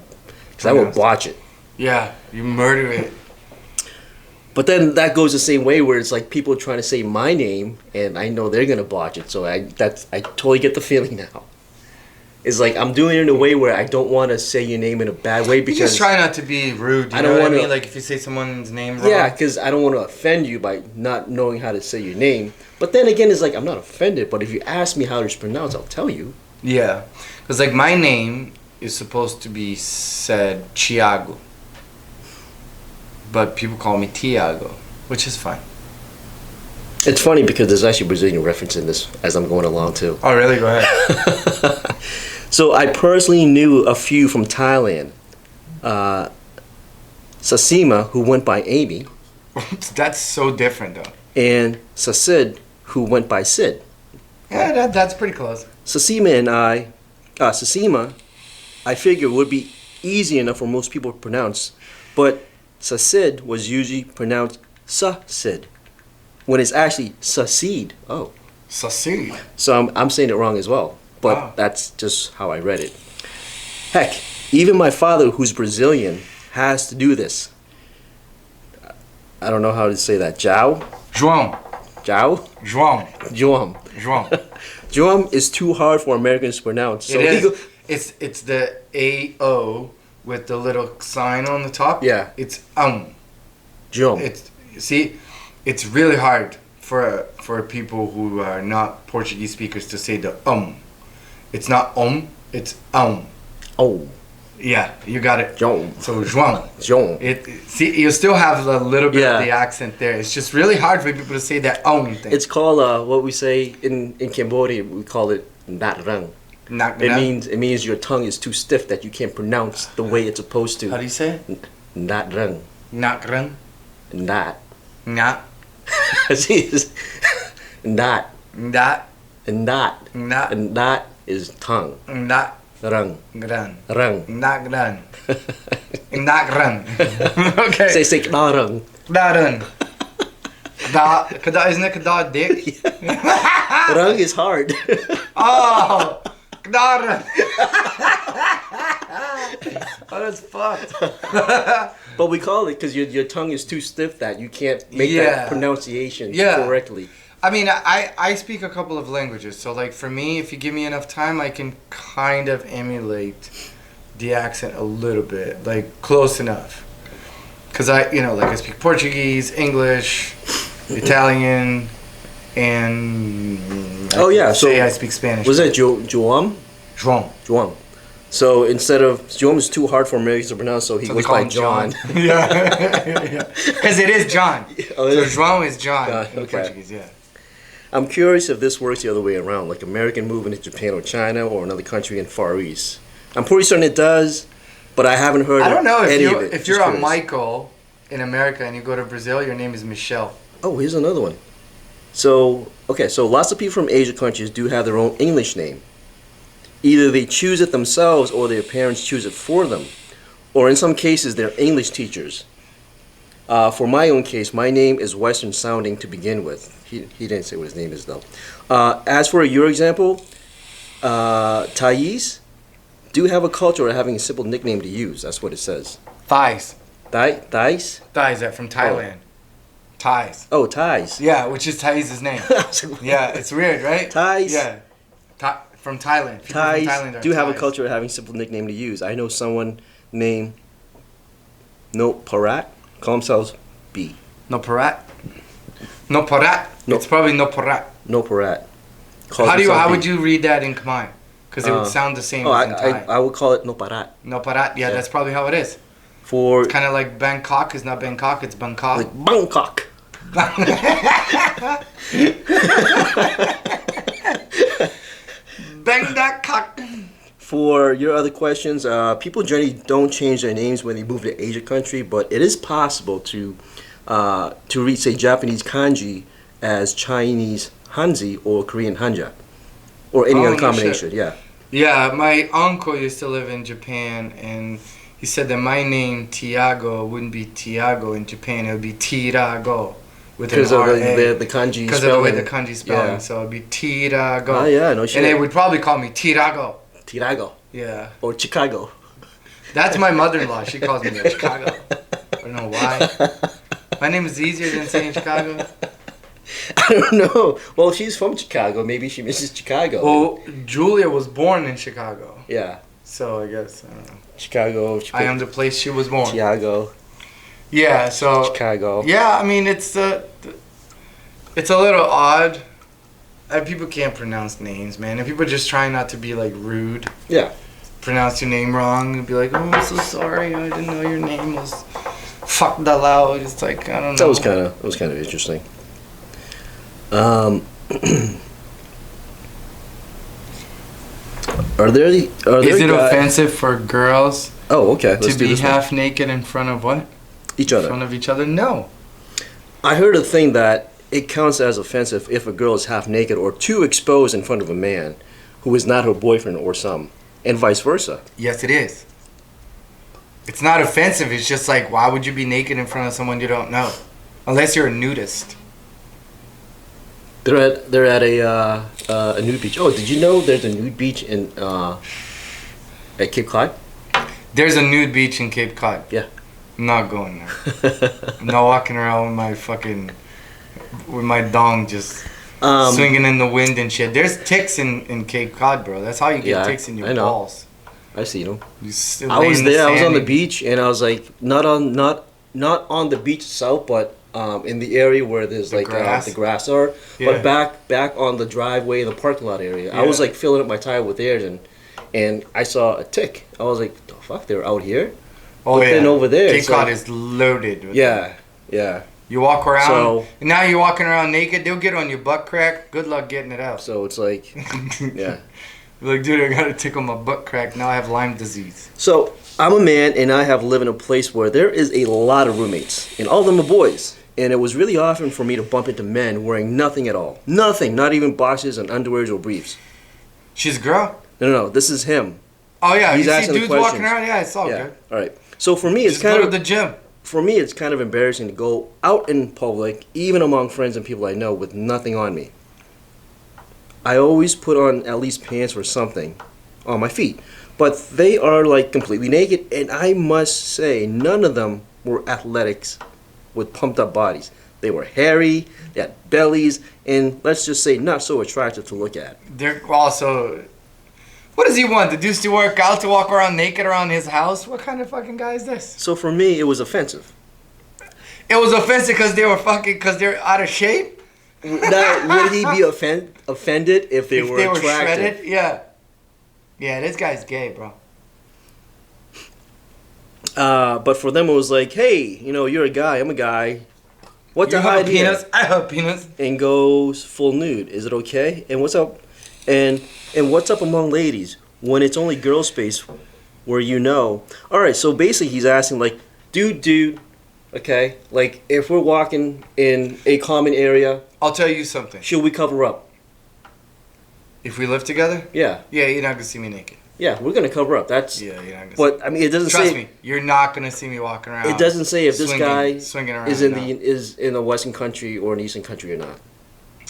because I will Pronounce it. botch it. Yeah, you murder it. But then that goes the same way where it's like people trying to say my name, and I know they're gonna botch it. So I totally get the feeling now. It's like I'm doing it in a way where I don't want to say your name in a bad way You because just try not to be rude. You I know don't what I wanna- mean? Like, if you say someone's name wrong. yeah, because I don't want to offend you by not knowing how to say your name. But then again, it's like I'm not offended. But if you ask me how it's pronounced, I'll tell you. Yeah. Because, like, my name is supposed to be said Thiago. But people call me Tiago, which is fine. It's funny because there's actually a Brazilian reference in this as I'm going along too. Oh, really? Go ahead. So I personally knew a few from Thailand. Sasima, who went by Amy, That's so different, though. and Sasid, who went by Sid. Yeah, that's pretty close. Sasima, I figured would be easy enough for most people to pronounce, but Sasid was usually pronounced Sasid, when it's actually Sasid. Oh, Succeed. so I'm saying it wrong as well, but Wow. that's just how I read it. Heck, even my father, who's Brazilian, has to do this. I don't know how to say that. João? João. João? João. João. João. João is too hard for Americans to pronounce. So It he is. go- It's the A-O with the little sign on the top. Yeah. It's João. It's really hard for people who are not Portuguese speakers to say the It's not it's Oh, Yeah, you got it. João. So João. João. See, you still have a little bit Yeah. of the accent there. It's just really hard for people to say that thing. It's called what we say in Cambodia. We call it nat rang. Not It means your tongue is too stiff that you can't pronounce the way it's supposed How do to. you say it? Nat rang. Nakrang. Nat. Nat. See, it's nat. Nat. And nat. Nat. And nat is tongue. Nat. Rang. Gran. Rang. Nagran. Nagran. Okay. Say rang. Daran. Isn't it kada dick? Rang is hard. Oh, Daran. Oh, that's fucked. But we call it because your tongue is too stiff that you can't make Yeah. that pronunciation Yeah. correctly. I mean, I speak a couple of languages, so like for me, if you give me enough time, I can kind of emulate the accent a little bit, like close enough. Cause I speak Portuguese, English, Italian, and Oh, yeah, so I speak Spanish. Was that Joam? João? Joam. So instead of Joam is too hard for Americans to pronounce, so he So goes they call by him John. Yeah, because it is John. Oh, So it is? João is John John, in okay. Portuguese. Yeah. I'm curious if this works the other way around, like American moving to Japan or China or another country in Far East. I'm pretty certain it does, but I haven't heard. I don't know any if of it. if Just you're a curious. Michael in America and you go to Brazil, your name is Michelle. Oh, here's another one. So, okay, so lots of people from Asian countries do have their own English name. Either they choose it themselves or their parents choose it for them. Or in some cases, they're English teachers. For my own case, my name is Western sounding to begin with. He didn't say what his name is, though. As for your example, Thais do have a culture of having a simple nickname to use. That's what it says. Thais. Thais? Thais, that from Thailand. Thais. Oh, Thais. Yeah, which is Thais' name. Yeah, it's weird, right? Thais. Yeah. From Thailand. People Thais from Thailand are do have a Thais. culture of having simple nickname to use. I know someone named No Parat call themselves B. No Parat? No Parat? No. It's probably No Parat. No Parat. How would you read that in Khmer? Because it would sound the same as in Thai. I would call it No Parat. No Parat, yeah, Yeah. that's probably how it is. For Kind of like Bangkok is not Bangkok, it's Bangkok. like Bangkok. Bangkok. For your other questions, people generally don't change their names when they move to Asia country, but it is possible to read, say, Japanese kanji as Chinese Hanzi or Korean Hanja, or any Oh, other no combination. shit. Yeah. Yeah, my uncle used to live in Japan, and he said that my name Tiago wouldn't be Tiago in Japan; it would be Tirago with Because an of R-A. the kanji Because of the way spelling. the kanji spelling, Yeah. so it'd be Tirago. Oh, yeah, no shit. And they would probably call me Tirago. Tirago Yeah, or Chicago. that's my mother-in-law. She calls me that, Chicago. I don't know why. My name is easier than saying Chicago. I don't know. Well, she's from Chicago. Maybe she misses Chicago. Well, Julia was born in Chicago, Yeah. so I guess I don't know. Chicago. I am the place she was born. Chicago. Yeah, so Chicago. yeah, I mean it's it's a little odd. People can't pronounce names, man, and people just trying not to be like rude. Yeah. Pronounce your name wrong and be like, "Oh, I'm so sorry. I didn't know your name was fuck the loud." It's like I don't know. That was kind of interesting. Are there Is it guys- offensive for girls Oh, okay. Let's to do be this one. half naked in front of what? Each In other. front of each other? No. I heard a thing that it counts as offensive if a girl is half naked or too exposed in front of a man who is not her boyfriend or some, and vice versa. Yes, it is. It's not offensive. It's just like, why would you be naked in front of someone you don't know? Unless you're a nudist. They're at a nude beach. Oh, did you know there's a nude beach in at Cape Cod? There's a nude beach in Cape Cod. Yeah. I'm not going there. I'm not walking around with my dong just swinging in the wind and shit. There's ticks in Cape Cod, bro. That's how you get Yeah, ticks in I your know. balls. I see them. You I was there. I was on the beach. beach, and I was like, not on the beach itself, but in the area where there's The like grass? the grass are, Yeah. but back on the driveway, the parking lot area. I was Yeah. like filling up my tire with air, and I saw a tick. I was like, the fuck, they're out here. Oh, But yeah. then over there, Cape it's Cod like- is loaded. With Yeah, yeah. You walk around, So- and now you're walking around naked. They'll get on your butt crack. Good luck getting it out. So it's like, yeah. You're like, dude, I got a tick on my butt crack. Now I have Lyme disease. So I'm a man, and I have lived in a place where there is a lot of roommates, and all of them are boys. And it was really often for me to bump into men wearing nothing at all. Nothing, not even boxers and underwears or briefs. She's a girl? No, this is him. Oh, yeah. He's you see asking the dudes walking questions. around? Yeah, it's all Yeah. good. All right. So for me, it's Just kind go of to the gym. it's kind of embarrassing to go out in public, even among friends and people I know, with nothing on me. I always put on at least pants or something on my feet, But they are like completely naked, and I must say, none of them were athletics with pumped up bodies. They were hairy, they had bellies, and let's just say not so attractive to look at. They're also. What does he want? The dudes to work out, to walk around naked around his house? What kind of fucking guy is this? So for me, it was offensive. It was offensive because they were fucking, because they're out of shape? Now, would he be offended if they were attractive? shredded? Yeah. Yeah, this guy's gay, bro. But for them, it was like, hey, you're a guy, I'm a guy. What the hell? Penis? I have penis. And goes full nude. Is it okay? And what's up? And what's up among ladies when it's only girl space where All right, so basically he's asking like, dude, okay? Like if we're walking in a common area, I'll tell you something. should we cover up? If we live together? Yeah. Yeah, you're not gonna see me naked. Yeah, we're gonna cover up. That's Yeah, you're not gonna But I mean, it doesn't Trust say. me, you're not gonna see me walking around. It doesn't say if this guy swinging around, is in no. is in a Western country or an Eastern country or not,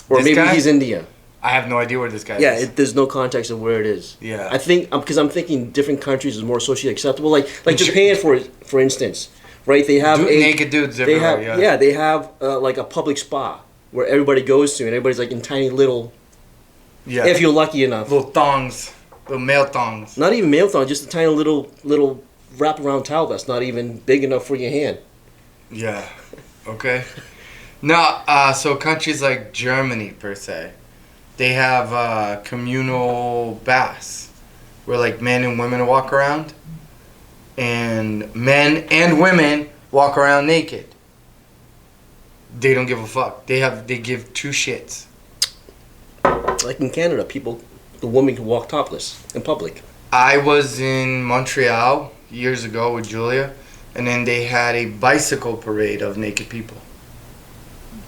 or This maybe guy? he's India. I have no idea where this guy Yeah, is. there's no context of where it is. Yeah. I think because I'm thinking different countries is more socially acceptable. Like And Japan, for instance, right? They have naked dudes They everywhere. have they have like a public spa where everybody goes to, and everybody's like in tiny little. Yeah. If you're lucky enough. Little thongs, little male thongs. Not even male thong, just a tiny little wraparound towel that's not even big enough for your hand. Yeah. Okay. Now, so countries like Germany per se, they have communal baths where like men and women walk around, and men and women walk around naked. They don't give a fuck. They give two shits. Like in Canada, the woman can walk topless in public. I was in Montreal years ago with Julia, and then they had a bicycle parade of naked people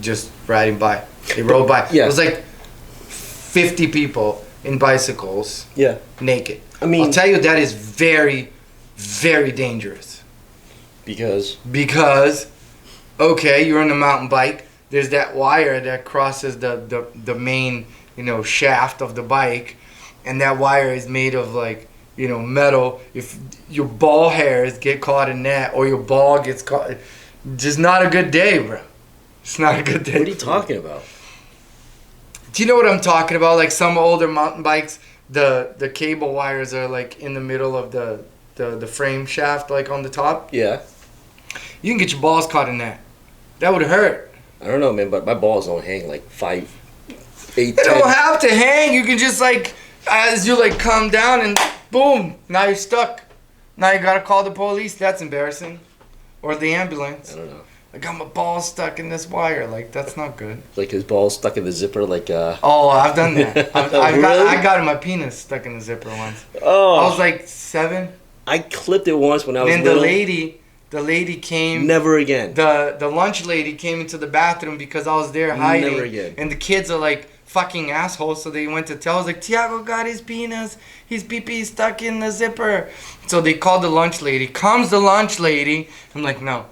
just riding by. They rode by. Yeah. It was like 50 people in bicycles Yeah. naked. I mean, I'll tell you that is very, very dangerous. because Okay, you're on a mountain bike. There's that wire that crosses the main, shaft of the bike, and that wire is made of like, metal. If your ball hairs get caught in that, or your ball gets caught, just not a good day, bro. It's not a good day. what are you talking about? Do you know what I'm talking about? Like some older mountain bikes, the cable wires are like in the middle of the frame shaft, like on the top. Yeah. You can get your balls caught in that. That would hurt. I don't know, man, but my balls don't hang like 5, 8, They 10. don't have to hang. You can just like, as you like come down and boom, now you're stuck. Now you gotta call the police. That's embarrassing. Or the ambulance. I don't know. I got my balls stuck in this wire. Like, that's not good. Like his balls stuck in the zipper, like Oh, I've done that. Really? I got my penis stuck in the zipper once. Oh. I was like 7. I clipped it once when I was Then little. the lady came. Never again. The lunch lady came into the bathroom because I was there hiding. Never again. And the kids are like fucking assholes, so they went to tell. I was like, Tiago got his penis. His pee-pee stuck in the zipper. So they called the lunch lady. Comes the lunch lady. I'm like, no.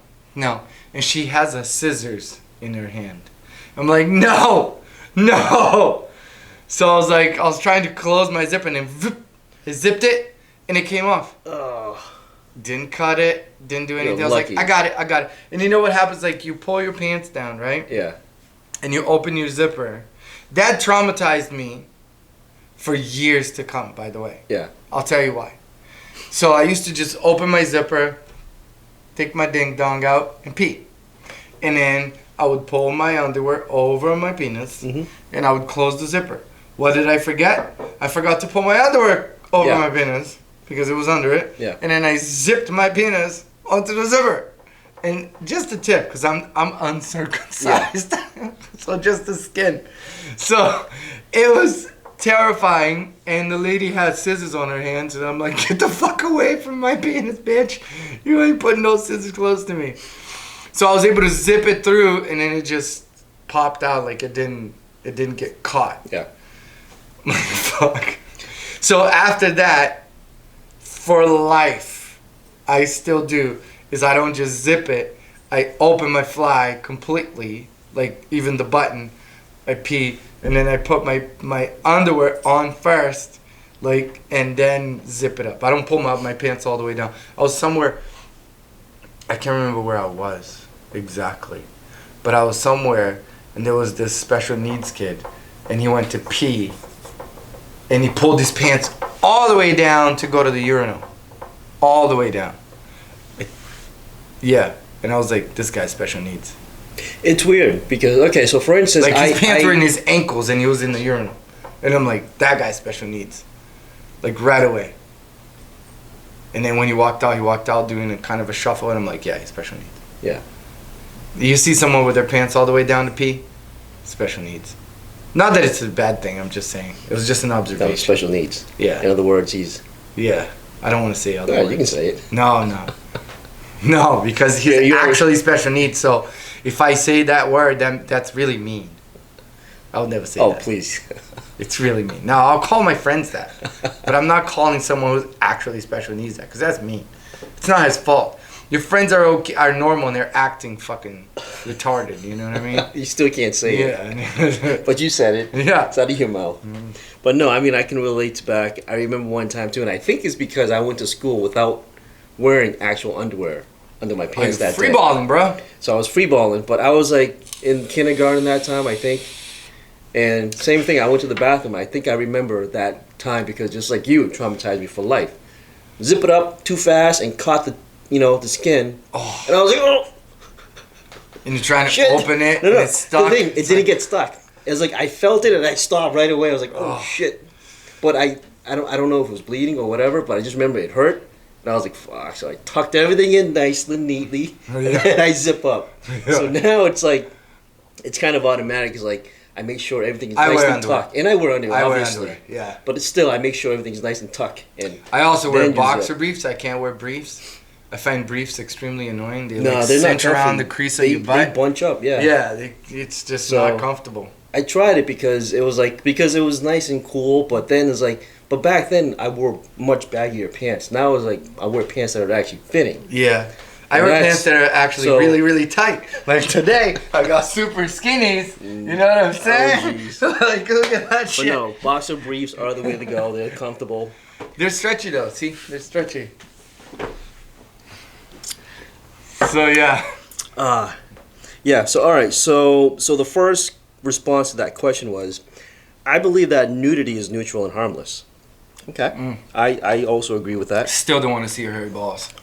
And she has a scissors in her hand. I'm like, no. So I was trying to close my zipper, and then I zipped it, and it came off. Oh. Didn't cut it, didn't do anything. You're I was lucky. like, I got it. And you know what happens? Like, you pull your pants down, right? Yeah. And you open your zipper. That traumatized me for years to come, by the way. Yeah. I'll tell you why. So I used to just open my zipper, take my ding dong out, and pee. And then I would pull my underwear over my penis, and I would close the zipper. What did I forget? I forgot to pull my underwear over my penis because it was under it. Yeah. And then I zipped my penis onto the zipper. And just a tip, because I'm uncircumcised, so just the skin. So it was terrifying, and the lady had scissors on her hands, and I'm like, get the fuck away from my penis, bitch. You ain't putting no scissors close to me. So I was able to zip it through, and then it just popped out like it didn't get caught. Yeah. Fuck. So after that, for life, I still do, is I don't just zip it. I open my fly completely, like even the button. I pee, and then I put my underwear on first, like, and then zip it up. I don't pull my pants all the way down. I was somewhere, I can't remember where I was exactly, but I was somewhere, and there was this special needs kid, and he went to pee, and he pulled his pants all the way down to go to the urinal, all the way down. Yeah, and I was like, this guy's special needs. It's weird because, okay, so for instance, Like, his pants were in his ankles, and he was in the urinal, and I'm like, that guy's special needs, like right away. And then when he walked out doing a kind of a shuffle, and I'm like, yeah, he's special needs. Yeah. You see someone with their pants all the way down to pee, special needs. Not that it's a bad thing, I'm just saying. It was just an That was observation. special needs. Yeah. In other words, he's. Yeah. I don't want to say other Yeah, words. you can say it. No. No, because he's Yeah, you're- actually special needs, so if I say that word, then that's really mean. I would never say Oh, that. please. It's really mean. No, I'll call my friends that. But I'm not calling someone who's actually special needs that, because that's mean. It's not his fault. Your friends are okay, are normal, and they're acting fucking retarded, you know what I mean? You still can't say it. Yeah. But you said it. Yeah. It's out of your mouth. But no, I mean, I can relate to back. I remember one time too, and I think it's because I went to school without wearing actual underwear under my pants that Free day. balling, bro. So I was free balling, but I was like in kindergarten that time, I think. And same thing, I went to the bathroom. I think I remember that time because just like you, it traumatized me for life. Zip it up too fast and caught the skin. Oh. And I was like, oh, And you're trying to shit. open it, No, and it's stuck. The thing, it didn't get stuck. It was like I felt it and I stopped right away. I was like, oh, shit. But I don't know if it was bleeding or whatever, but I just remember it hurt. And I was like, fuck. So I tucked everything in nicely, neatly, and then I zip up. So now it's like, it's kind of automatic. It's like, I make sure everything is I nice wear and underwear. tucked. And I wear underwear, I wear obviously. underwear, yeah. But it's still, I make sure everything's nice and tucked. And I also wear then you boxer zip. briefs. I can't wear briefs. I find briefs extremely annoying. They No, like they're not cinch around comfy. the crease They, of your butt. They bunch up, yeah. Yeah, it's just So- not comfortable. I tried it because it was nice and cool, but then it's like, but back then I wore much baggier pants. Now it's like I wear pants that are actually fitting. Yeah. I And wear that's- pants that are actually so- really, really tight. Like today, I got super skinnies. You know what I'm saying? jeez. Like, look at that But shit. no, boxer briefs are the way to go. They're comfortable. They're stretchy though. See, they're stretchy. So yeah. Yeah. So all right. So the first response to that question was, I believe that nudity is neutral and harmless. Okay. I also agree with that. Still don't want to see your hairy balls.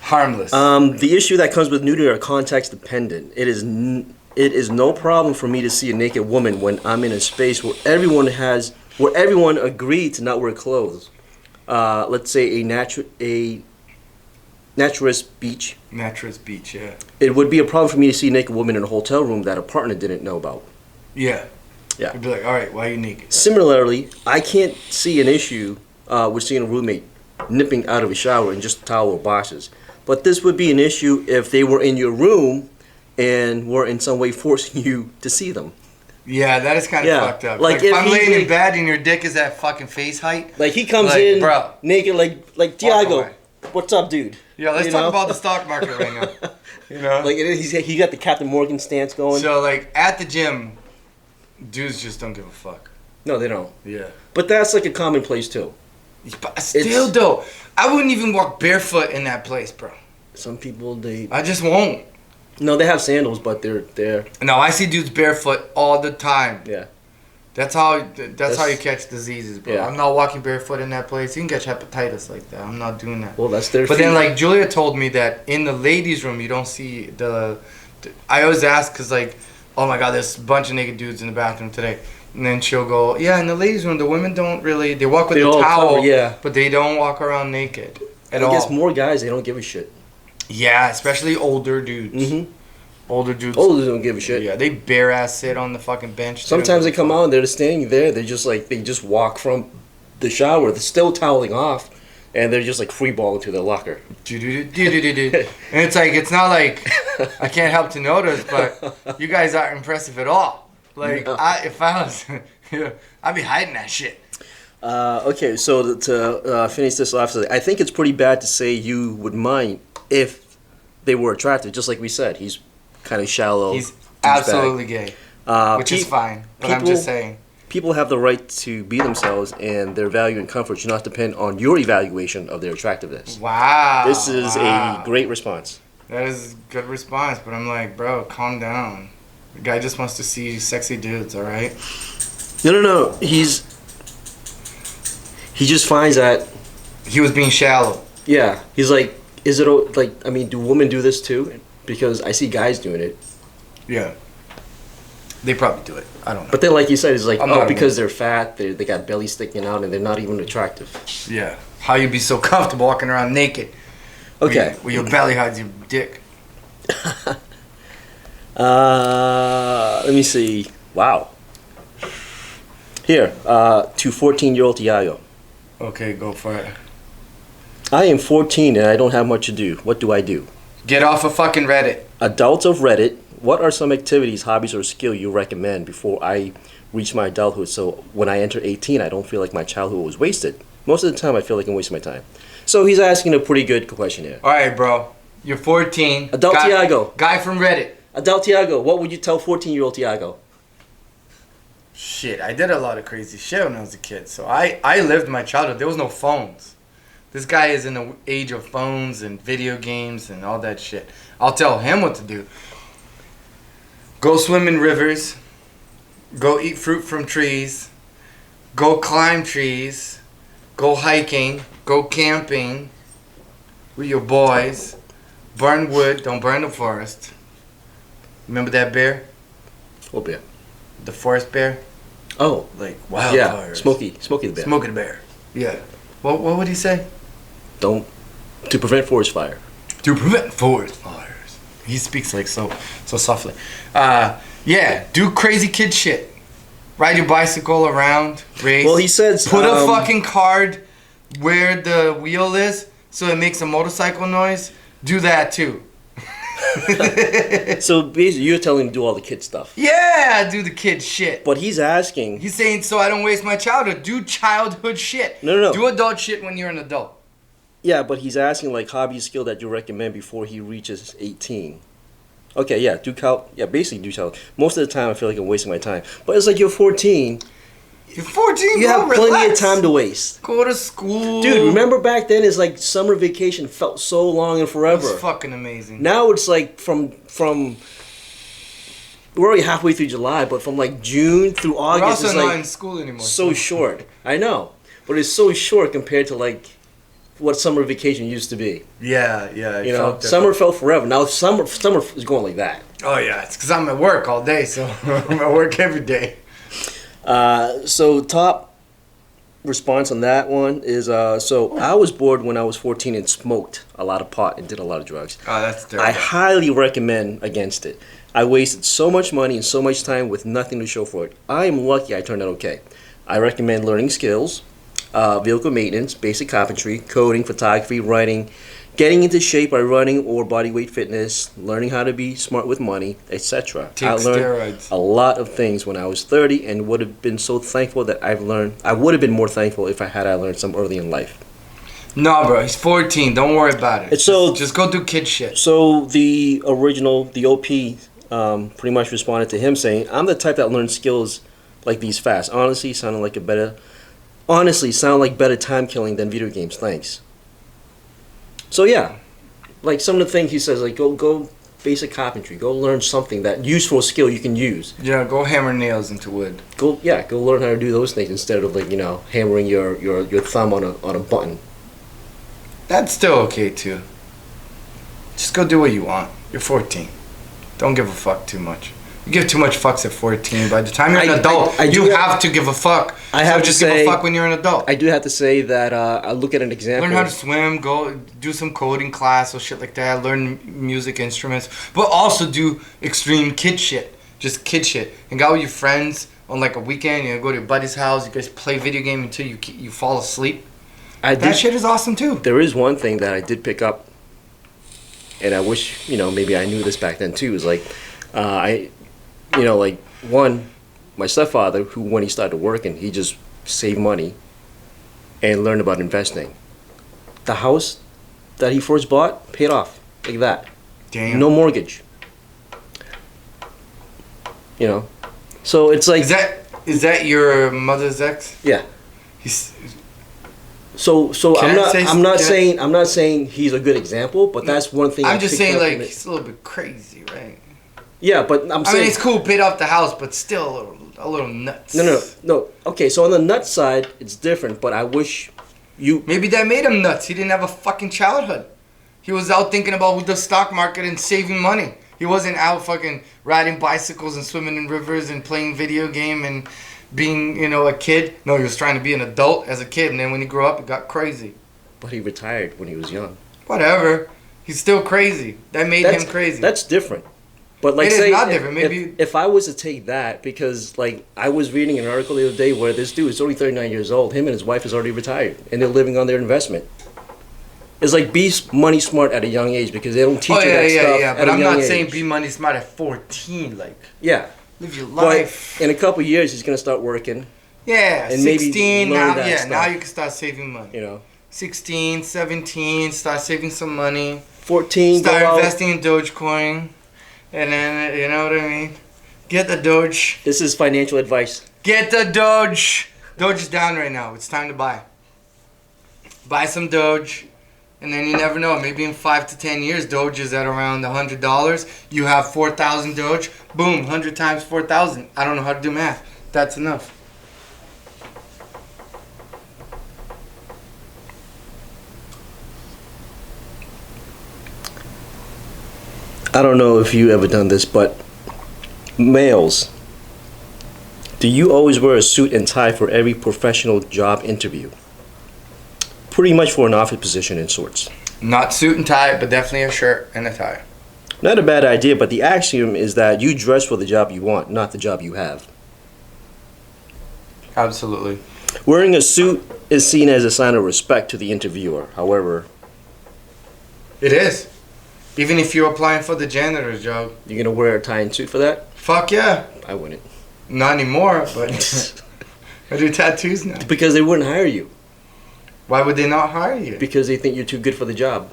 Harmless. The issue that comes with nudity are context dependent. It is no problem for me to see a naked woman when I'm in a space where everyone agreed to not wear clothes. Let's say a naturist beach. Mattress beach, yeah. It would be a problem for me to see a naked woman in a hotel room that a partner didn't know about. Yeah. Yeah. You'd be like, all right, why are you naked? Similarly, I can't see an issue with seeing a roommate nipping out of a shower in just a towel or boxers. But this would be an issue if they were in your room and were in some way forcing you to see them. Yeah, that is kind of Yeah. fucked up. Like, Like, if if I'm he's laying in like- bed and your dick is at fucking face height. Like he comes Like, in bro. naked, like Tiago, away. what's up, dude? Yeah, let's You talk know? about the stock market right now. You know? Like he got the Captain Morgan stance going. So, like, at the gym, dudes just don't give a fuck. No, they don't. Yeah. But that's like a commonplace too. But still, though, I wouldn't even walk barefoot in that place, bro. Some people they I just won't. no, they have sandals, but they're No, I see dudes barefoot all the time. yeah. That's how you catch diseases, bro. Yeah. I'm not walking barefoot in that place. You can catch hepatitis like that. I'm not doing that. Well, that's their. But then, feet. like, Julia told me that in the ladies' room, you don't see I always ask, because, like, oh my God, there's a bunch of naked dudes in the bathroom today. And then she'll go, yeah, in the ladies' room, the women don't really, they walk with They a all towel, cover, yeah. but they don't walk around naked at I all. guess more guys they don't give a shit. Yeah, especially older dudes. Mm-hmm. Older dudes. Olders don't give a shit. Yeah, they bare ass sit on the fucking bench. Sometimes they come out and they're just standing there. They're just like they just walk from the shower. They're still toweling off, and they're just like free balling to their locker. And it's like, it's not like I can't help to notice, but you guys aren't impressive at all. Like, No. if I was, I'd be hiding that shit. Okay, so to finish this off, I think it's pretty bad to say you would mind if they were attractive. Just like we said, he's kind of shallow. He's douchebag. absolutely gay, which is pe- fine. But I'm just saying. people have the right to be themselves, and their value and comfort should not depend on your evaluation of their attractiveness. Wow. This is wow. a great response. That is a good response, but I'm like, bro, calm down. The guy just wants to see sexy dudes, all right? No. He just finds that. He was being shallow. Yeah. He's like, is it like? I mean, do women do this too? Because I see guys doing it. Yeah. They probably do it. I don't know. But then, like you said, it's like, I'm not a because they're fat, they got belly sticking out, and they're not even attractive. Yeah. How you be so comfortable walking around naked? Okay. Where your belly hides your dick. Let me see. Wow. Here, to 14-year-old Tiago. Okay, go for it. I am 14 and I don't have much to do. What do I do? Get off of fucking Reddit. Adults of Reddit, what are some activities, hobbies, or skill you recommend before I reach my adulthood so when I enter 18 I don't feel like my childhood was wasted? Most of the time I feel like I'm wasting my time. So he's asking a pretty good question here. All right, bro. You're 14. Adult Tiago. Guy from Reddit. Adult Tiago, what would you tell 14-year-old Tiago? Shit, I did a lot of crazy shit when I was a kid. So I lived my childhood. There was no phones. This guy is in the age of phones and video games and all that shit. I'll tell him what to do. Go swim in rivers. Go eat fruit from trees. Go climb trees. Go hiking. Go camping with your boys. Burn wood. Don't burn the forest. Remember that bear? What bear? The forest bear? Oh. Like Yeah, wildfires. Smokey the bear. Smokey the bear. Yeah. What would he say? To prevent forest fire. To prevent forest fires. He speaks like so softly. Yeah, do crazy kid shit. Ride your bicycle around, race. Well, he says put a fucking card where the wheel is so it makes a motorcycle noise. Do that too. So basically you're telling him to do all the kid stuff. Yeah, do the kid shit. But he's asking. He's saying so I don't waste my childhood. Do childhood shit. No. Do adult shit when you're an adult. Yeah, but he's asking like hobby skill that you recommend before he reaches 18. Okay, yeah, basically do child. Most of the time I feel like I'm wasting my time. But it's like you're 14. You're 14, You bro, have plenty relax. of time to waste. Go to school. Dude, remember back then it's like summer vacation felt so long and forever. It's fucking amazing. Now it's like from we're already halfway through July, but from like June through We're August also it's not like in school anymore. so short. I know. But it's so short compared to like what summer vacation used to be. Yeah. You know, summer felt forever. Now summer is going like that. Oh yeah, it's because I'm at work all day, so I'm at work every day. So top response on that one is so I was bored when I was 14 and smoked a lot of pot and did a lot of drugs. Oh, that's terrible. I highly recommend against it. I wasted so much money and so much time with nothing to show for it. I am lucky I turned out okay. I recommend learning skills, vehicle maintenance, basic carpentry, coding, photography, writing, getting into shape by running or bodyweight fitness, learning how to be smart with money, etc. Take I learned steroids. a lot of things when I was 30 and would have been so thankful that I would have been more thankful if I learned some early in life. No, bro, he's 14. Don't worry about it. It's so- just go do kid shit. So the OP, pretty much responded to him saying, "I'm the type that learns skills like these fast. Honestly, sound like better time killing than video games. Thanks." So yeah, like some of the things he says, like go basic carpentry, go learn something that useful skill you can use. Yeah, go hammer nails into wood. Go learn how to do those things instead of like hammering your thumb on a button. That's still okay too. Just go do what you want. You're 14. Don't give a fuck too much. You give too much fucks at 14. By the time you're an adult, you have to give a fuck. I have so to just say- give a fuck when you're an adult. I do have to say that I look at an example. Learn how to swim, go do some coding class or shit like that, learn music instruments, but also do extreme kid shit. Just kid shit. Hang out with your friends on like a weekend, go to your buddy's house, you guys play video game until you fall asleep. That shit is awesome too. There is one thing that I did pick up, and I wish, maybe I knew this back then too, is like, my stepfather, who when he started working, he just saved money and learned about investing. The house that he first bought paid off like that. Damn. No mortgage. So it's like, Is that your mother's ex? Yeah. He's, So Can I say- I'm not can I- saying I'm not saying he's a good example, but that's one thing. I I'm just picked saying, up like, from it. he's a little bit crazy, right? Yeah, but I'm I saying mean, it's cool, paid off the house, but still a little nuts. no. Okay, so on the nut side, it's different, but I wish you. Maybe that made him nuts. He didn't have a fucking childhood. He was out thinking about the stock market and saving money. He wasn't out fucking riding bicycles and swimming in rivers and playing video game and being, a kid. No, he was trying to be an adult as a kid, and then when he grew up, it got crazy. But he retired when he was young. Whatever. He's still crazy. That made him crazy. That's different. But like, It is say, not different. Maybe- if I was to take that, because like I was reading an article the other day where this dude is only 39 years old. Him and his wife is already retired, and they're living on their investment. It's like be money smart at a young age because they don't teach you that stuff. yeah. at But a I'm young not age. saying be money smart at 14. Like, Yeah, live your but life. in a couple of years he's gonna start working. Yeah, and maybe 16 learn now. that Yeah, stuff. now you can start saving money. You know, 16, 17, start saving some money. 14. Start go out. investing in Dogecoin. And then, you know what I mean? Get the Doge. This is financial advice. Get the Doge. Doge is down right now. It's time to buy. Buy some Doge. And then you never know. Maybe in 5 to 10 years, Doge is at around $100. You have 4,000 Doge. Boom, 100 times 4,000. I don't know how to do math. That's enough. I don't know if you ever done this, but males, do you always wear a suit and tie for every professional job interview? Pretty much for an office position in sorts. Not suit and tie, but definitely a shirt and a tie. Not a bad idea, but the axiom is that you dress for the job you want, not the job you have. Absolutely. Wearing a suit is seen as a sign of respect to the interviewer. However, It is. Even if you're applying for the janitor's job. you're gonna wear a tie and suit for that? Fuck yeah. I wouldn't. Not anymore, but I do tattoos now. Because they wouldn't hire you. Why would they not hire you? Because they think you're too good for the job.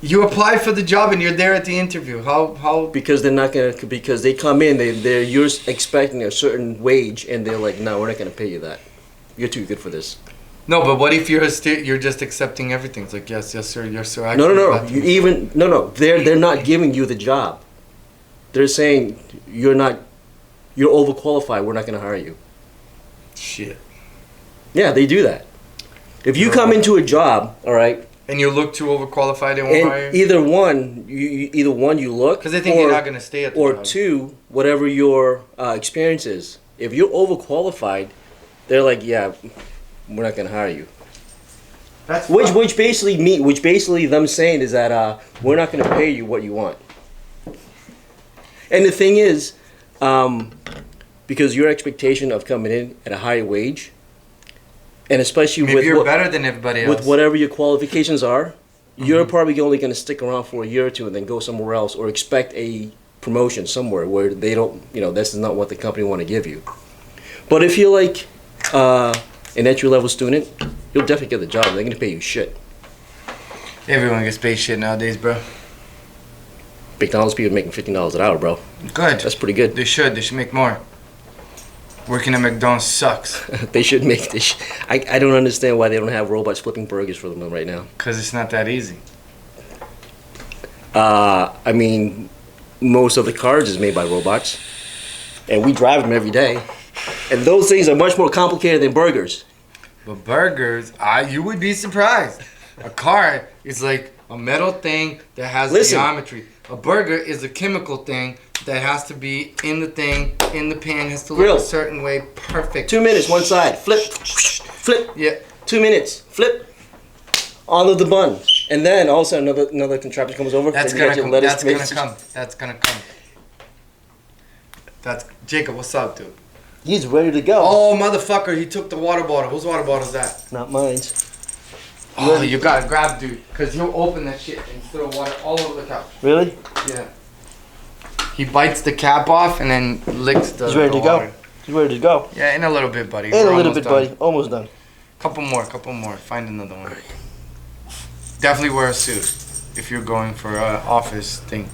You applied for the job and you're there at the interview. How? Because they're not gonna. Because they come in, you're expecting a certain wage, and they're like, no, we're not gonna pay you that. You're too good for this. No, but what if you're you're just accepting everything? It's like yes, sir, yes, sir. No. They're not giving you the job. They're saying you're overqualified. We're not gonna hire you. Shit. Yeah, they do that. If you come into a job, all right, And you look too overqualified, they won't hire and you. either one, you look, Because they think you're not gonna stay at the or job. two, whatever your experience is. If you're overqualified, they're like, yeah, we're not gonna hire you. That's Which basically them saying is that we're not gonna pay you what you want. And the thing is, because your expectation of coming in at a higher wage, and especially maybe with you're better than everybody else. with whatever your qualifications are, you're probably only going to stick around for a year or two and then go somewhere else, or expect a promotion somewhere where they don't, this is not what the company want to give you. But if you're like an entry level student, you'll definitely get the job. They're going to pay you shit. Everyone gets paid shit nowadays, bro. McDonald's people making $15 an hour, bro. Good. That's pretty good. They should make more. Working at McDonald's sucks. They should make this. I don't understand why they don't have robots flipping burgers for them right now. Because it's not that easy. I mean, most of the cars is made by robots, and we drive them every day. And those things are much more complicated than burgers. But burgers, you would be surprised. A car is like a metal thing that has geometry. A burger is a chemical thing that has to be in the thing, in the pan, has to look Grill. a certain way, perfect. 2 minutes, one side, flip, flip. Yeah. 2 minutes, flip, onto the bun, and then also another contraption comes over. That's then you gonna got come. your lettuce, That's gonna tomatoes. come. That's gonna come. That's Jacob. What's up, dude? He's ready to go. Oh, motherfucker! He took the water bottle. Whose water bottle is that? Not mine. Oh, you gotta grab, dude, cause he'll open that shit and throw water all over the couch. Really? Yeah. He bites the cap off and then licks the. He's ready the to go. water. He's ready to go. Yeah, in a little bit, buddy. In a We're little almost bit, done. buddy. Almost done. Couple more. Find another one. Definitely wear a suit if you're going for an office thing.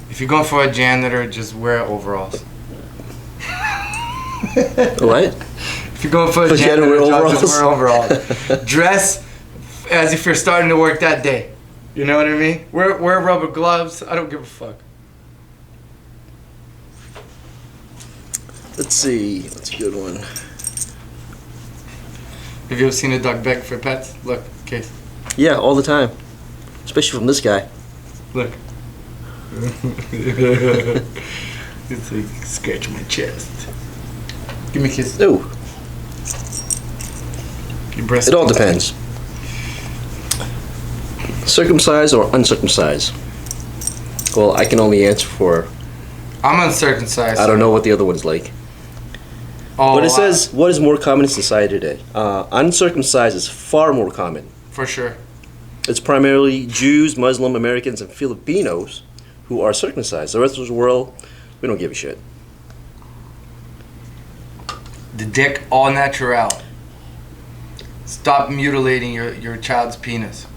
If you're going for a janitor, just wear overalls. What? If you're going for a For janitor janitor job, just overalls. wear overalls. Dress as if you're starting to work that day. You know what I mean? Wear rubber gloves. I don't give a fuck. Let's see. That's a good one. Have you ever seen a dog beg for pets? Look, Case. Yeah, all the time. Especially from this guy. Look. It's like, scratch my chest. Give me a kiss. Ooh. Your breast. It all depends. Circumcised or uncircumcised? Well, I can only answer for. I'm uncircumcised. I don't know what the other one's like. Oh, But it says, what is more common in society today? Uncircumcised is far more common. for sure. It's primarily Jews, Muslim, Americans, and Filipinos who are circumcised. The rest of the world, we don't give a shit. The dick all natural. Stop mutilating your child's penis.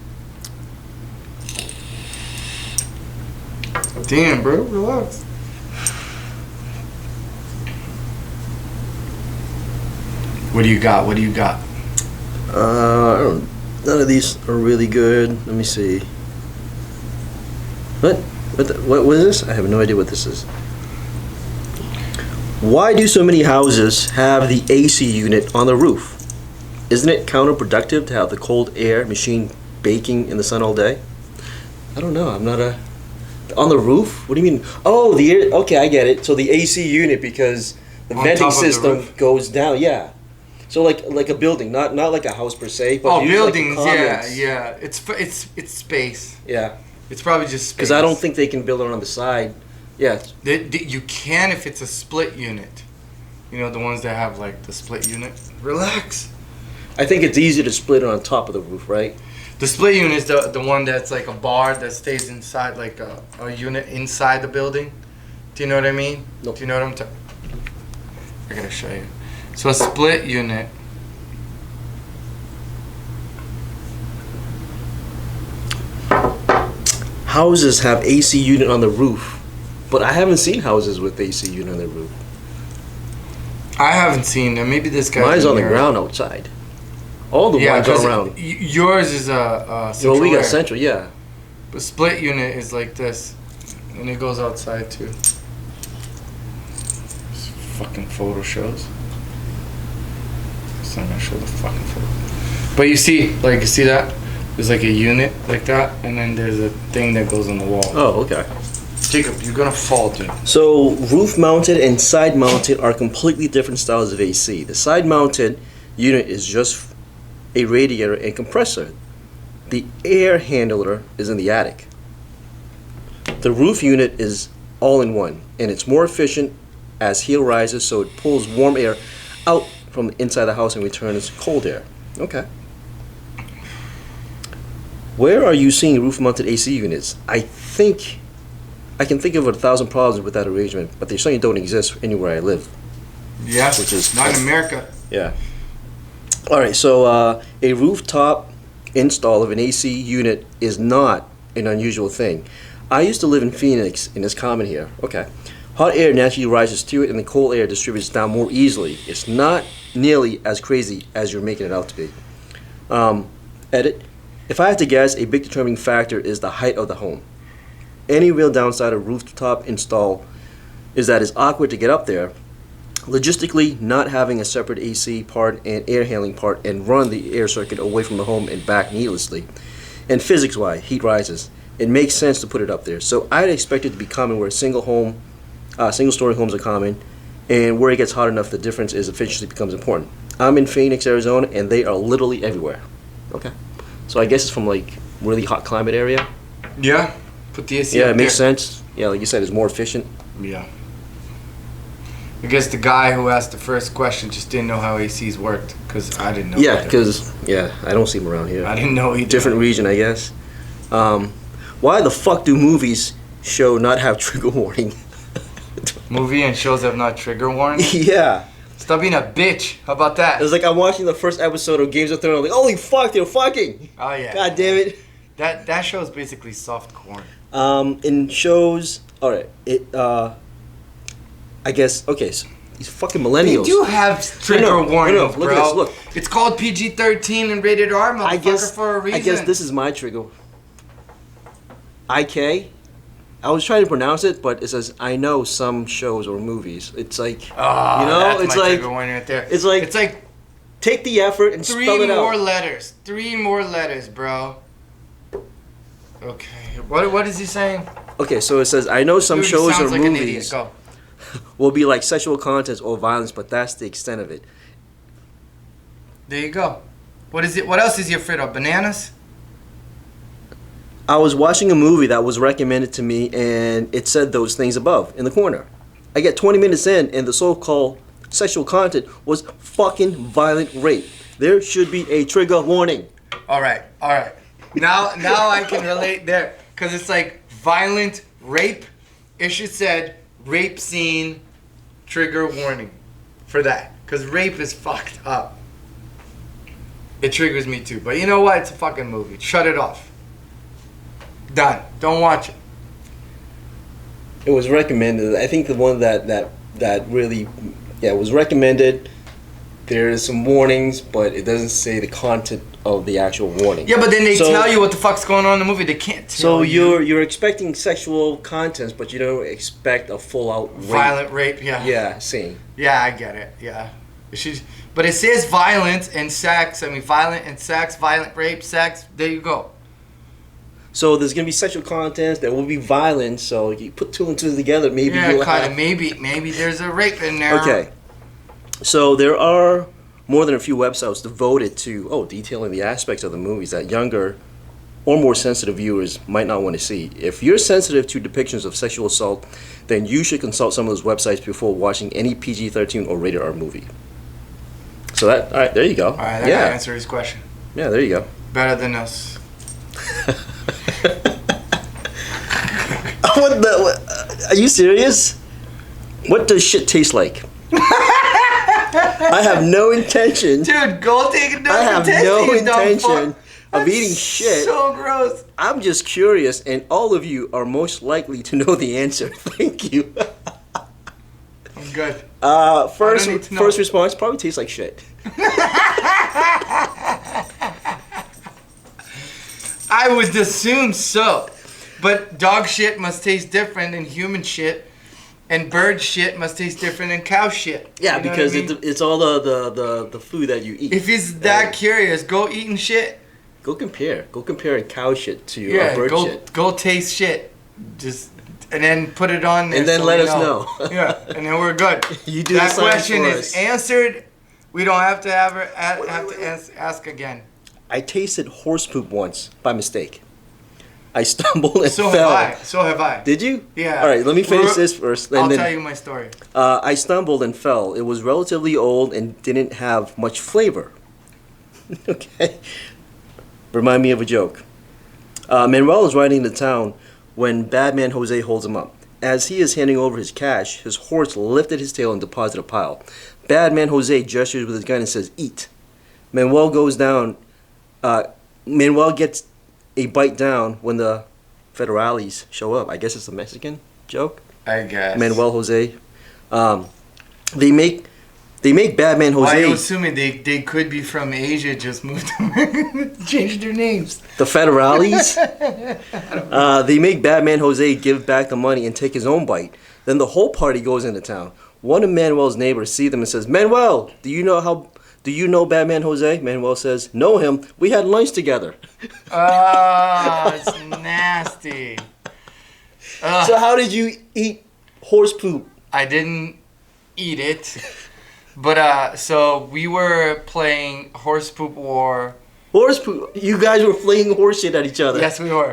Damn, bro, relax. What do you got? What do you got? I don't, none of these are really good. Let me see. What was this? I have no idea what this is. Why do so many houses have the AC unit on the roof? Isn't it counterproductive to have the cold air machine baking in the sun all day? I don't know. I'm not a... On the roof? What do you mean? Oh, the air... Okay, I get it. So the AC unit, because the On venting top of the system roof? goes down. Yeah. So like a building, not like a house per se, but Oh, usually like the buildings, yeah, commons. yeah. It's space. Yeah. It's probably just space. Because I don't think they can build it on the side. Yeah. You can if it's a split unit. You know, the ones that have like the split unit. Relax. I think it's easier to split it on top of the roof, right? The split unit is the one that's like a bar that stays inside, like a unit inside the building. Do you know what I mean? Nope. Do you know what I'm talking? I gotta show you. So a split unit. Houses have AC unit on the roof, but I haven't seen houses with AC unit on the roof. I haven't seen them. Maybe this guy. Mine's on the ground outside. All the ones are around. Yours is a central Well, we got air. central, yeah. The split unit is like this, and it goes outside too. This fucking photo shows. So I'm gonna show the fucking photo. But you see that? There's like a unit like that, and then there's a thing that goes on the wall. Oh, okay. Jacob, you're gonna fall, dude. So roof mounted and side mounted are completely different styles of AC. The side mounted unit is just a radiator and compressor. The air handler is in the attic. The roof unit is all in one, and it's more efficient as heel rises, so it pulls warm air out from inside the house and returns cold air. Okay. Where are you seeing roof-mounted AC units? I can think of 1,000 problems with that arrangement, but they certainly don't exist anywhere I live. Yeah, Which is not in America. Yeah. All right, so a rooftop install of an AC unit is not an unusual thing. I used to live in Phoenix, and it's common here. Okay. Hot air naturally rises to it, and the cold air distributes down more easily. It's not nearly as crazy as you're making it out to be. Edit. If I had to guess, a big determining factor is the height of the home. Any real downside of rooftop install is that it's awkward to get up there. Logistically, not having a separate AC part and air handling part and run the air circuit away from the home and back needlessly. And physics-wise, heat rises. It makes sense to put it up there. So I'd expect it to be common where single-story homes are common, and where it gets hot enough, the difference is efficiency becomes important. I'm in Phoenix, Arizona, and they are literally everywhere. Okay. So I guess it's from like really hot climate area. Yeah, put the AC Yeah, up it makes there. sense. Yeah, like you said, it's more efficient. Yeah. I guess the guy who asked the first question just didn't know how ACs worked, because I didn't know. Yeah, either. because I don't see them around here. I didn't know either. Different region, I guess. Why the fuck do movies show not have trigger warning? Movie and shows have not trigger warning. Yeah. Stop being a bitch. How about that? It was like I'm watching the first episode of Games of Thrones. I'm like, holy fuck, they're fucking. Oh yeah. God damn it. That show is basically soft corn. In shows, all right. I guess okay. So these fucking They millennials. do have trigger No, warnings, look bro. at this, look. It's called PG-13 and rated R, motherfucker, I guess for a reason. I guess this is my trigger. IK. I was trying to pronounce it, but it says I know some shows or movies. It's like Oh, you know, that's it's my like trigger warning right there. it's like take the effort and three spell it more out. letters. 3 more letters, bro. Okay. What is he saying? Okay, so it says I know some Dude, he shows or sounds like an idiot. movies Go. will be like sexual content or violence, but that's the extent of it. There you go. What is it? What else is he afraid of? Bananas? I was watching a movie that was recommended to me, and it said those things above in the corner. I get 20 minutes in, and the so-called sexual content was fucking violent rape. There should be a trigger warning. All right. Now I can relate there, because it's like violent rape. It should said rape scene, trigger warning, for that, because rape is fucked up. It triggers me too, but you know what? It's a fucking movie. Shut it off. Done. Don't watch it. It was recommended. I think the one that really, was recommended. There is some warnings, but it doesn't say the content of the actual warning. Yeah, but then they So- tell you what the fuck's going on in the movie. They can't tell So you. you're expecting sexual contents, but you don't expect a full out rape. Violent rape, yeah. Yeah, scene. Yeah, I get it. Yeah. But it says violence and sex. I mean, violent and sex, violent rape, sex. There you go. So there's gonna be sexual contents. There will be violence. So you put two and two together, maybe Yeah, you'll kind have. of. Maybe there's a rape in there. Okay. So there are more than a few websites devoted to detailing the aspects of the movies that younger or more sensitive viewers might not want to see. If you're sensitive to depictions of sexual assault, then you should consult some of those websites before watching any PG-13 or rated R movie. So all right, there you go. All right, that yeah, answer his question. yeah, there you go. Better than us. What the? Are you serious? What does shit taste like? I have no intention. Dude, go take a I have taste, no you dumb intention fuck. of That's eating shit. So gross. I'm just curious, and all of you are most likely to know the answer. Thank you. I'm good. First need to know. first response probably tastes like shit. I would assume so. But dog shit must taste different than human shit. And bird shit must taste different than cow shit. Yeah, You know because what I mean? it's all the food that you eat. If he's that curious, go eating shit. Go compare cow shit to Yeah, bird shit. go taste shit. Just and then put it on there. And then so let we us know. Yeah, and then we're good. You do that the science question for is us. answered. We don't have to ask again. I tasted horse poop once by mistake. I stumbled and So fell. have I. So have I. Did you? Yeah. All right, let me finish We're- this first. And I'll then, tell you my story. I stumbled and fell. It was relatively old and didn't have much flavor. Okay. Remind me of a joke. Manuel is riding into town when Badman Jose holds him up. As he is handing over his cash, his horse lifted his tail and deposited a pile. Badman Jose gestures with his gun and says, "Eat." Manuel goes down. Manuel gets a bite down when the federales show up. I guess it's a Mexican joke. I guess. Manuel Jose. They make Badman Why are you Jose assuming they could be from Asia? Just moved to America, changed their names. the federales. They make Badman Jose give back the money and take his own bite. Then the whole party goes into town. One of Manuel's neighbors sees them and says, "Manuel, do you know Badman Jose?" Manuel says, "Know him. We had lunch together." Oh, it's nasty. Ugh. So how did you eat horse poop? I didn't eat it, but so we were playing horse poop war. Horse poop. You guys were flinging horse shit at each other. Yes, we were.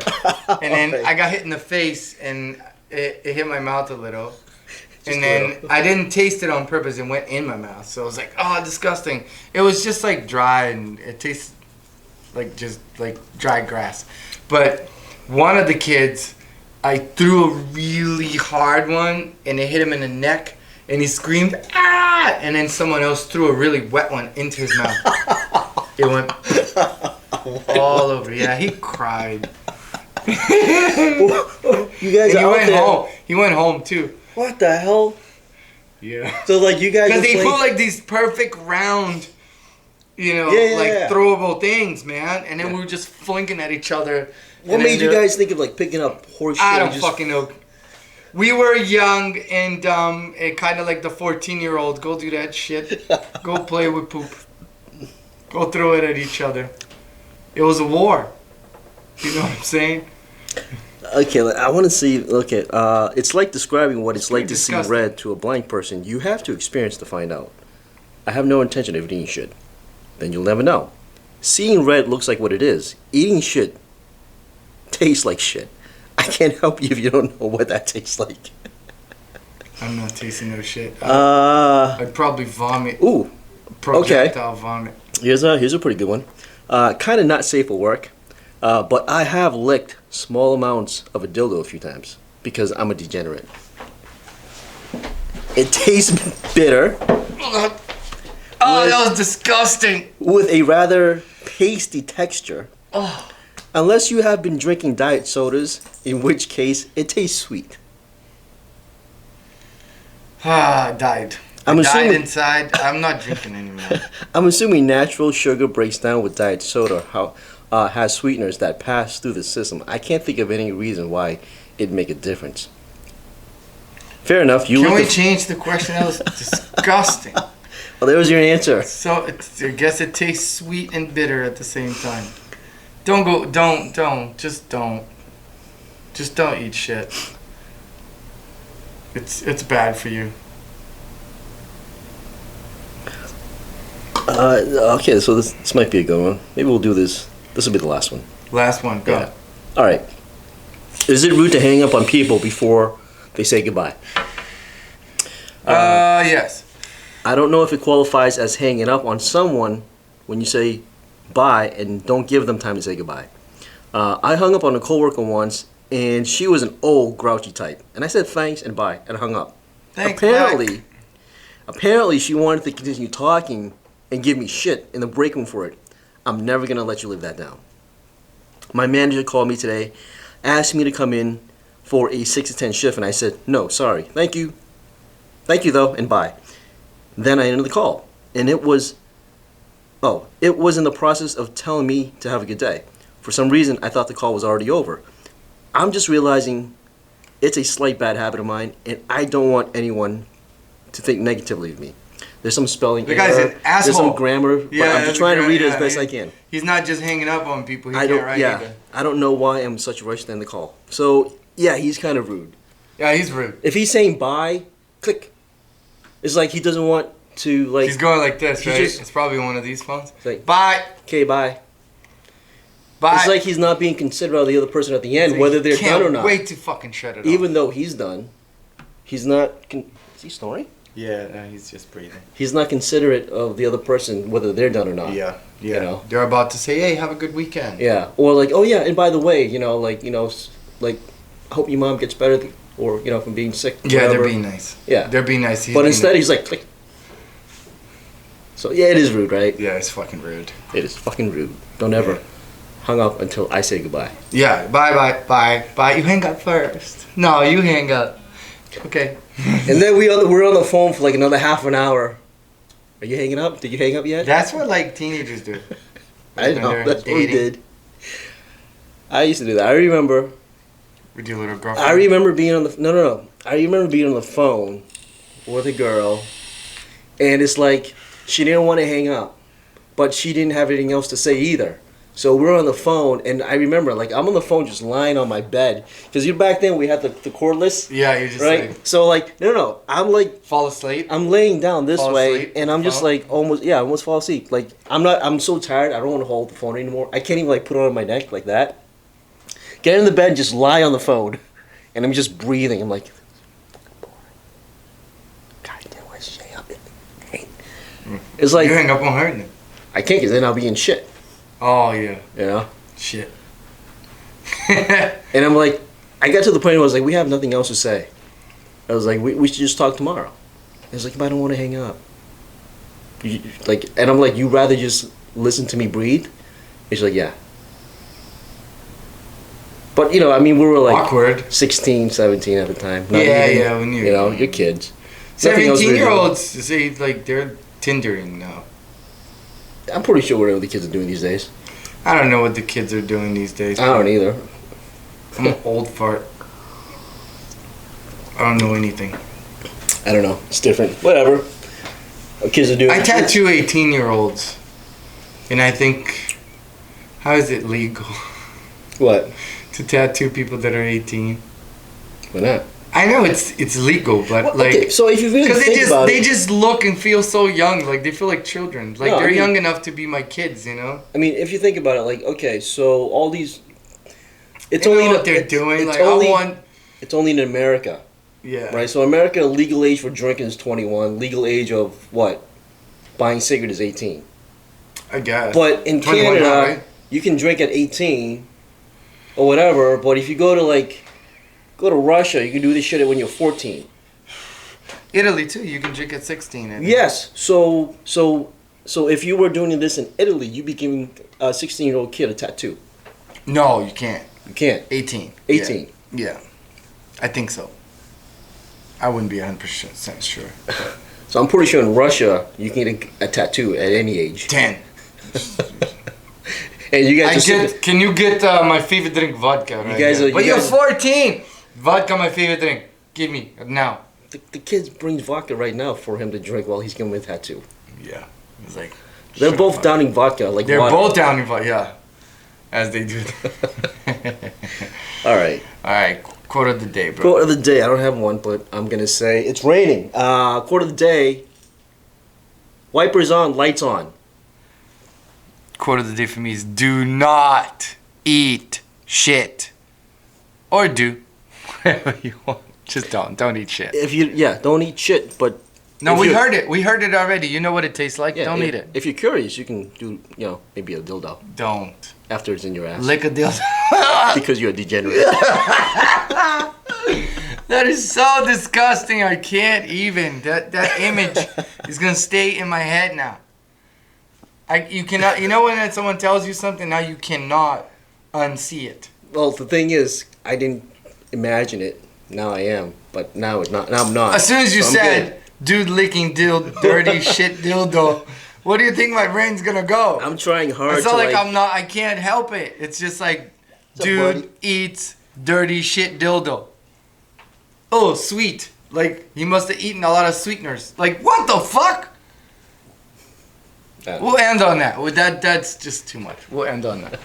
And then Okay. I got hit in the face, and it hit my mouth a little. Just And then a little. I didn't taste it on purpose. It went in my mouth, so it was like, oh, disgusting. It was just like dry, and it tastes like just like dry grass. But one of the kids, I threw a really hard one, and it hit him in the neck, and he screamed, "Ah!" And then someone else threw a really wet one into his mouth. It went all over. Yeah, he cried. You guys And are out there. He went home too. What the hell? Yeah. So like you guys Because would they play- put like these perfect round, Yeah, yeah. throwable things, man. And then we were just flinging at each other. What And made then you guys think of like picking up horse shit? I and don't just- fucking know. We were young and dumb and kind of like the 14-year-old. Go do that shit. Go play with poop. Go throw it at each other. It was a war. You know what I'm saying? Okay, I want to see. Okay, it's like describing what it's like to see disgusting. red to a blind person. You have to experience to find out. I have no intention of eating shit. Then you'll never know. Seeing red looks like what it is. Eating shit tastes like shit. I can't help you if you don't know what that tastes like. I'm not tasting no shit. Uh, I'd probably vomit. ooh, Projectile vomit. here's a pretty good one. Kind of not safe for work, but I have licked small amounts of a dildo a few times because I'm a degenerate. It tastes bitter Oh, that was disgusting. with a rather pasty texture. Oh. Unless you have been drinking diet sodas, in which case it tastes sweet. Ah, I died. I'm I died assuming- inside. I'm not drinking anymore. I'm assuming natural sugar breaks down with diet soda, has sweeteners that pass through the system. I can't think of any reason why it'd make a difference. Fair enough. You Can look we at- change the question? That was disgusting. Well, there was your answer. So I guess it tastes sweet and bitter at the same time. Just don't eat shit. It's bad for you. Okay, so this might be a good one. Maybe we'll do this. This will be the last one. Last one, go. Yeah. All right. Is it rude to hang up on people before they say goodbye? Yes. I don't know if it qualifies as hanging up on someone when you say bye and don't give them time to say goodbye. I hung up on a coworker once, and she was an old grouchy type, and I said thanks and bye and hung up. Thanks, Apparently, she wanted to continue talking and give me shit in the break room for it. I'm never gonna let you live that down. My manager called me today, asked me to come in for a 6 to 10 shift, and I said no, sorry, thank you though, and bye. Then I ended the call, and it was in the process of telling me to have a good day. For some reason, I thought the call was already over. I'm just realizing it's a slight bad habit of mine, and I don't want anyone to think negatively of me. There's some spelling The guy's error, an asshole. there's some grammar, but I'm just trying to read it as best I can. He's not just hanging up on people. He I can't don't, write yeah, either. I don't know why I'm in such a rush to end the call. So, yeah, he's kind of rude. Yeah, he's rude. If he's saying bye, click. It's like he doesn't want to, like, He's going like this, He's right? just- It's probably one of these phones. like, Bye. okay, bye. Bye. It's like he's not being considerate of the other person at the end, Like, whether they're can't done or not. wait to fucking shut it off. Even though he's done, he's not. Is he snoring? Yeah, no, he's just breathing. He's not considerate of the other person, whether they're done or not. Yeah. You know? They're about to say, hey, have a good weekend. Yeah. Or like, oh yeah, and by the way, like, I hope your mom gets better, or from being sick. Yeah, whatever. they're being nice. Yeah. They're being nice. But instead, he's like, click. So yeah, it is rude, right? Yeah, it's fucking rude. It is fucking rude. Don't ever Yeah. hung up until I say goodbye. Yeah, bye. You hang up first. No, you hang up. Okay. And then we're on the phone for like another half an hour. Are you hanging up? Did you hang up yet? That's what like teenagers do. I when know. they're That's what we dating. did. I used to do that. I remember With your little girlfriend. I remember being on the no. I remember being on the phone with a girl, and it's like she didn't want to hang up, but she didn't have anything else to say either. So we're on the phone, and I remember like I'm on the phone just lying on my bed because back then we had the cordless, Yeah, you just right? like So like no, I'm like fall asleep. I'm laying down this Fall way, asleep, and I'm just phone? like almost fall asleep. Like I'm so tired. I don't want to hold the phone anymore. I can't even like put it on my neck like that. Get in the bed, just lie on the phone, and I'm just breathing. I'm like, God damn, why is she hang up? It's like You hang up on her. Then. I can't, because then I'll be in shit, Oh yeah, you know. shit. And I'm like, I got to the point where I was like, we have nothing else to say. I was like, we should just talk tomorrow. I was like, but I don't want to hang up. And I'm like, you rather just listen to me breathe? And she's like, yeah. But, I mean, we were like Awkward. 16, 17 at the time. Not Yeah, even, yeah, when you're you're young. kids. Nothing else really. 17-year-olds say like they're Tindering now. I'm pretty sure whatever the kids are doing these days. I don't know what the kids are doing these days. I don't either. I'm an old fart. I don't know anything. I don't know. It's different. Whatever. What kids are doing. I tattoo 18-year-olds, and I think, how is it legal What? to tattoo people that are 18? Why not? I know it's legal, but Well, like, okay, so if you really because think about they it, just look and feel so young, like they feel like children, like No, I they're mean- young enough to be my kids, you know. I mean, if you think about it, like, okay, so all these, it's You know only what they're doing. It's Like only, I want, it's only in America, yeah. right? So America, legal age for drinking is 21. Legal age of what? Buying cigarette is 18. I guess. But in 21 Canada, now, right? you can drink at 18 or whatever. But if you go to Russia, you can do this shit when you're 14. Italy too. You can drink at 16. I think. Yes. So if you were doing this in Italy, you'd be giving a 16-year-old kid a tattoo. No, you can't. You can't. 18. 18. Yeah. I think so. I wouldn't be 100% sure. So I'm pretty sure in Russia you can get a tattoo at any age. 10. And you guys are Can you get my favorite drink, vodka? Right guys here? are- But you you're guys- 14. Vodka, my favorite drink. Give me now. the kids bring vodka right now for him to drink while he's getting a tattoo. Yeah. It's like They're shut both up. downing vodka like They're water. both down in vodka. Yeah. As they do. All right. All right. Quote of the day, bro. Quote of the day. I don't have one, but I'm gonna say it's raining. Quote of the day. Wipers on, lights on. Quote of the day for me is: do not eat shit, or do whatever you want. Just don't eat shit. Don't eat shit. But No, if we you're- heard it. We heard it already. You know what it tastes like. Don't if, eat it. If you're curious, you can do maybe a dildo Don't after it's in your ass lick a dildo. because you're a degenerate. That is so disgusting. I can't even. That image is gonna stay in my head now. You cannot. You know when someone tells you something, now you cannot unsee it. Well, the thing is, I didn't imagine it. Now I am, but now it's not. Now I'm not. As soon as you So I'm said, "Dude licking dirty shit dildo," what do you think my brain's gonna go? I'm trying hard It's to not like I'm not. I can't help it. It's just like, up, dude buddy? eats dirty shit dildo. Oh, sweet. Like he must have eaten a lot of sweeteners. Like what the fuck? We'll end on that. That's just too much. We'll end on that.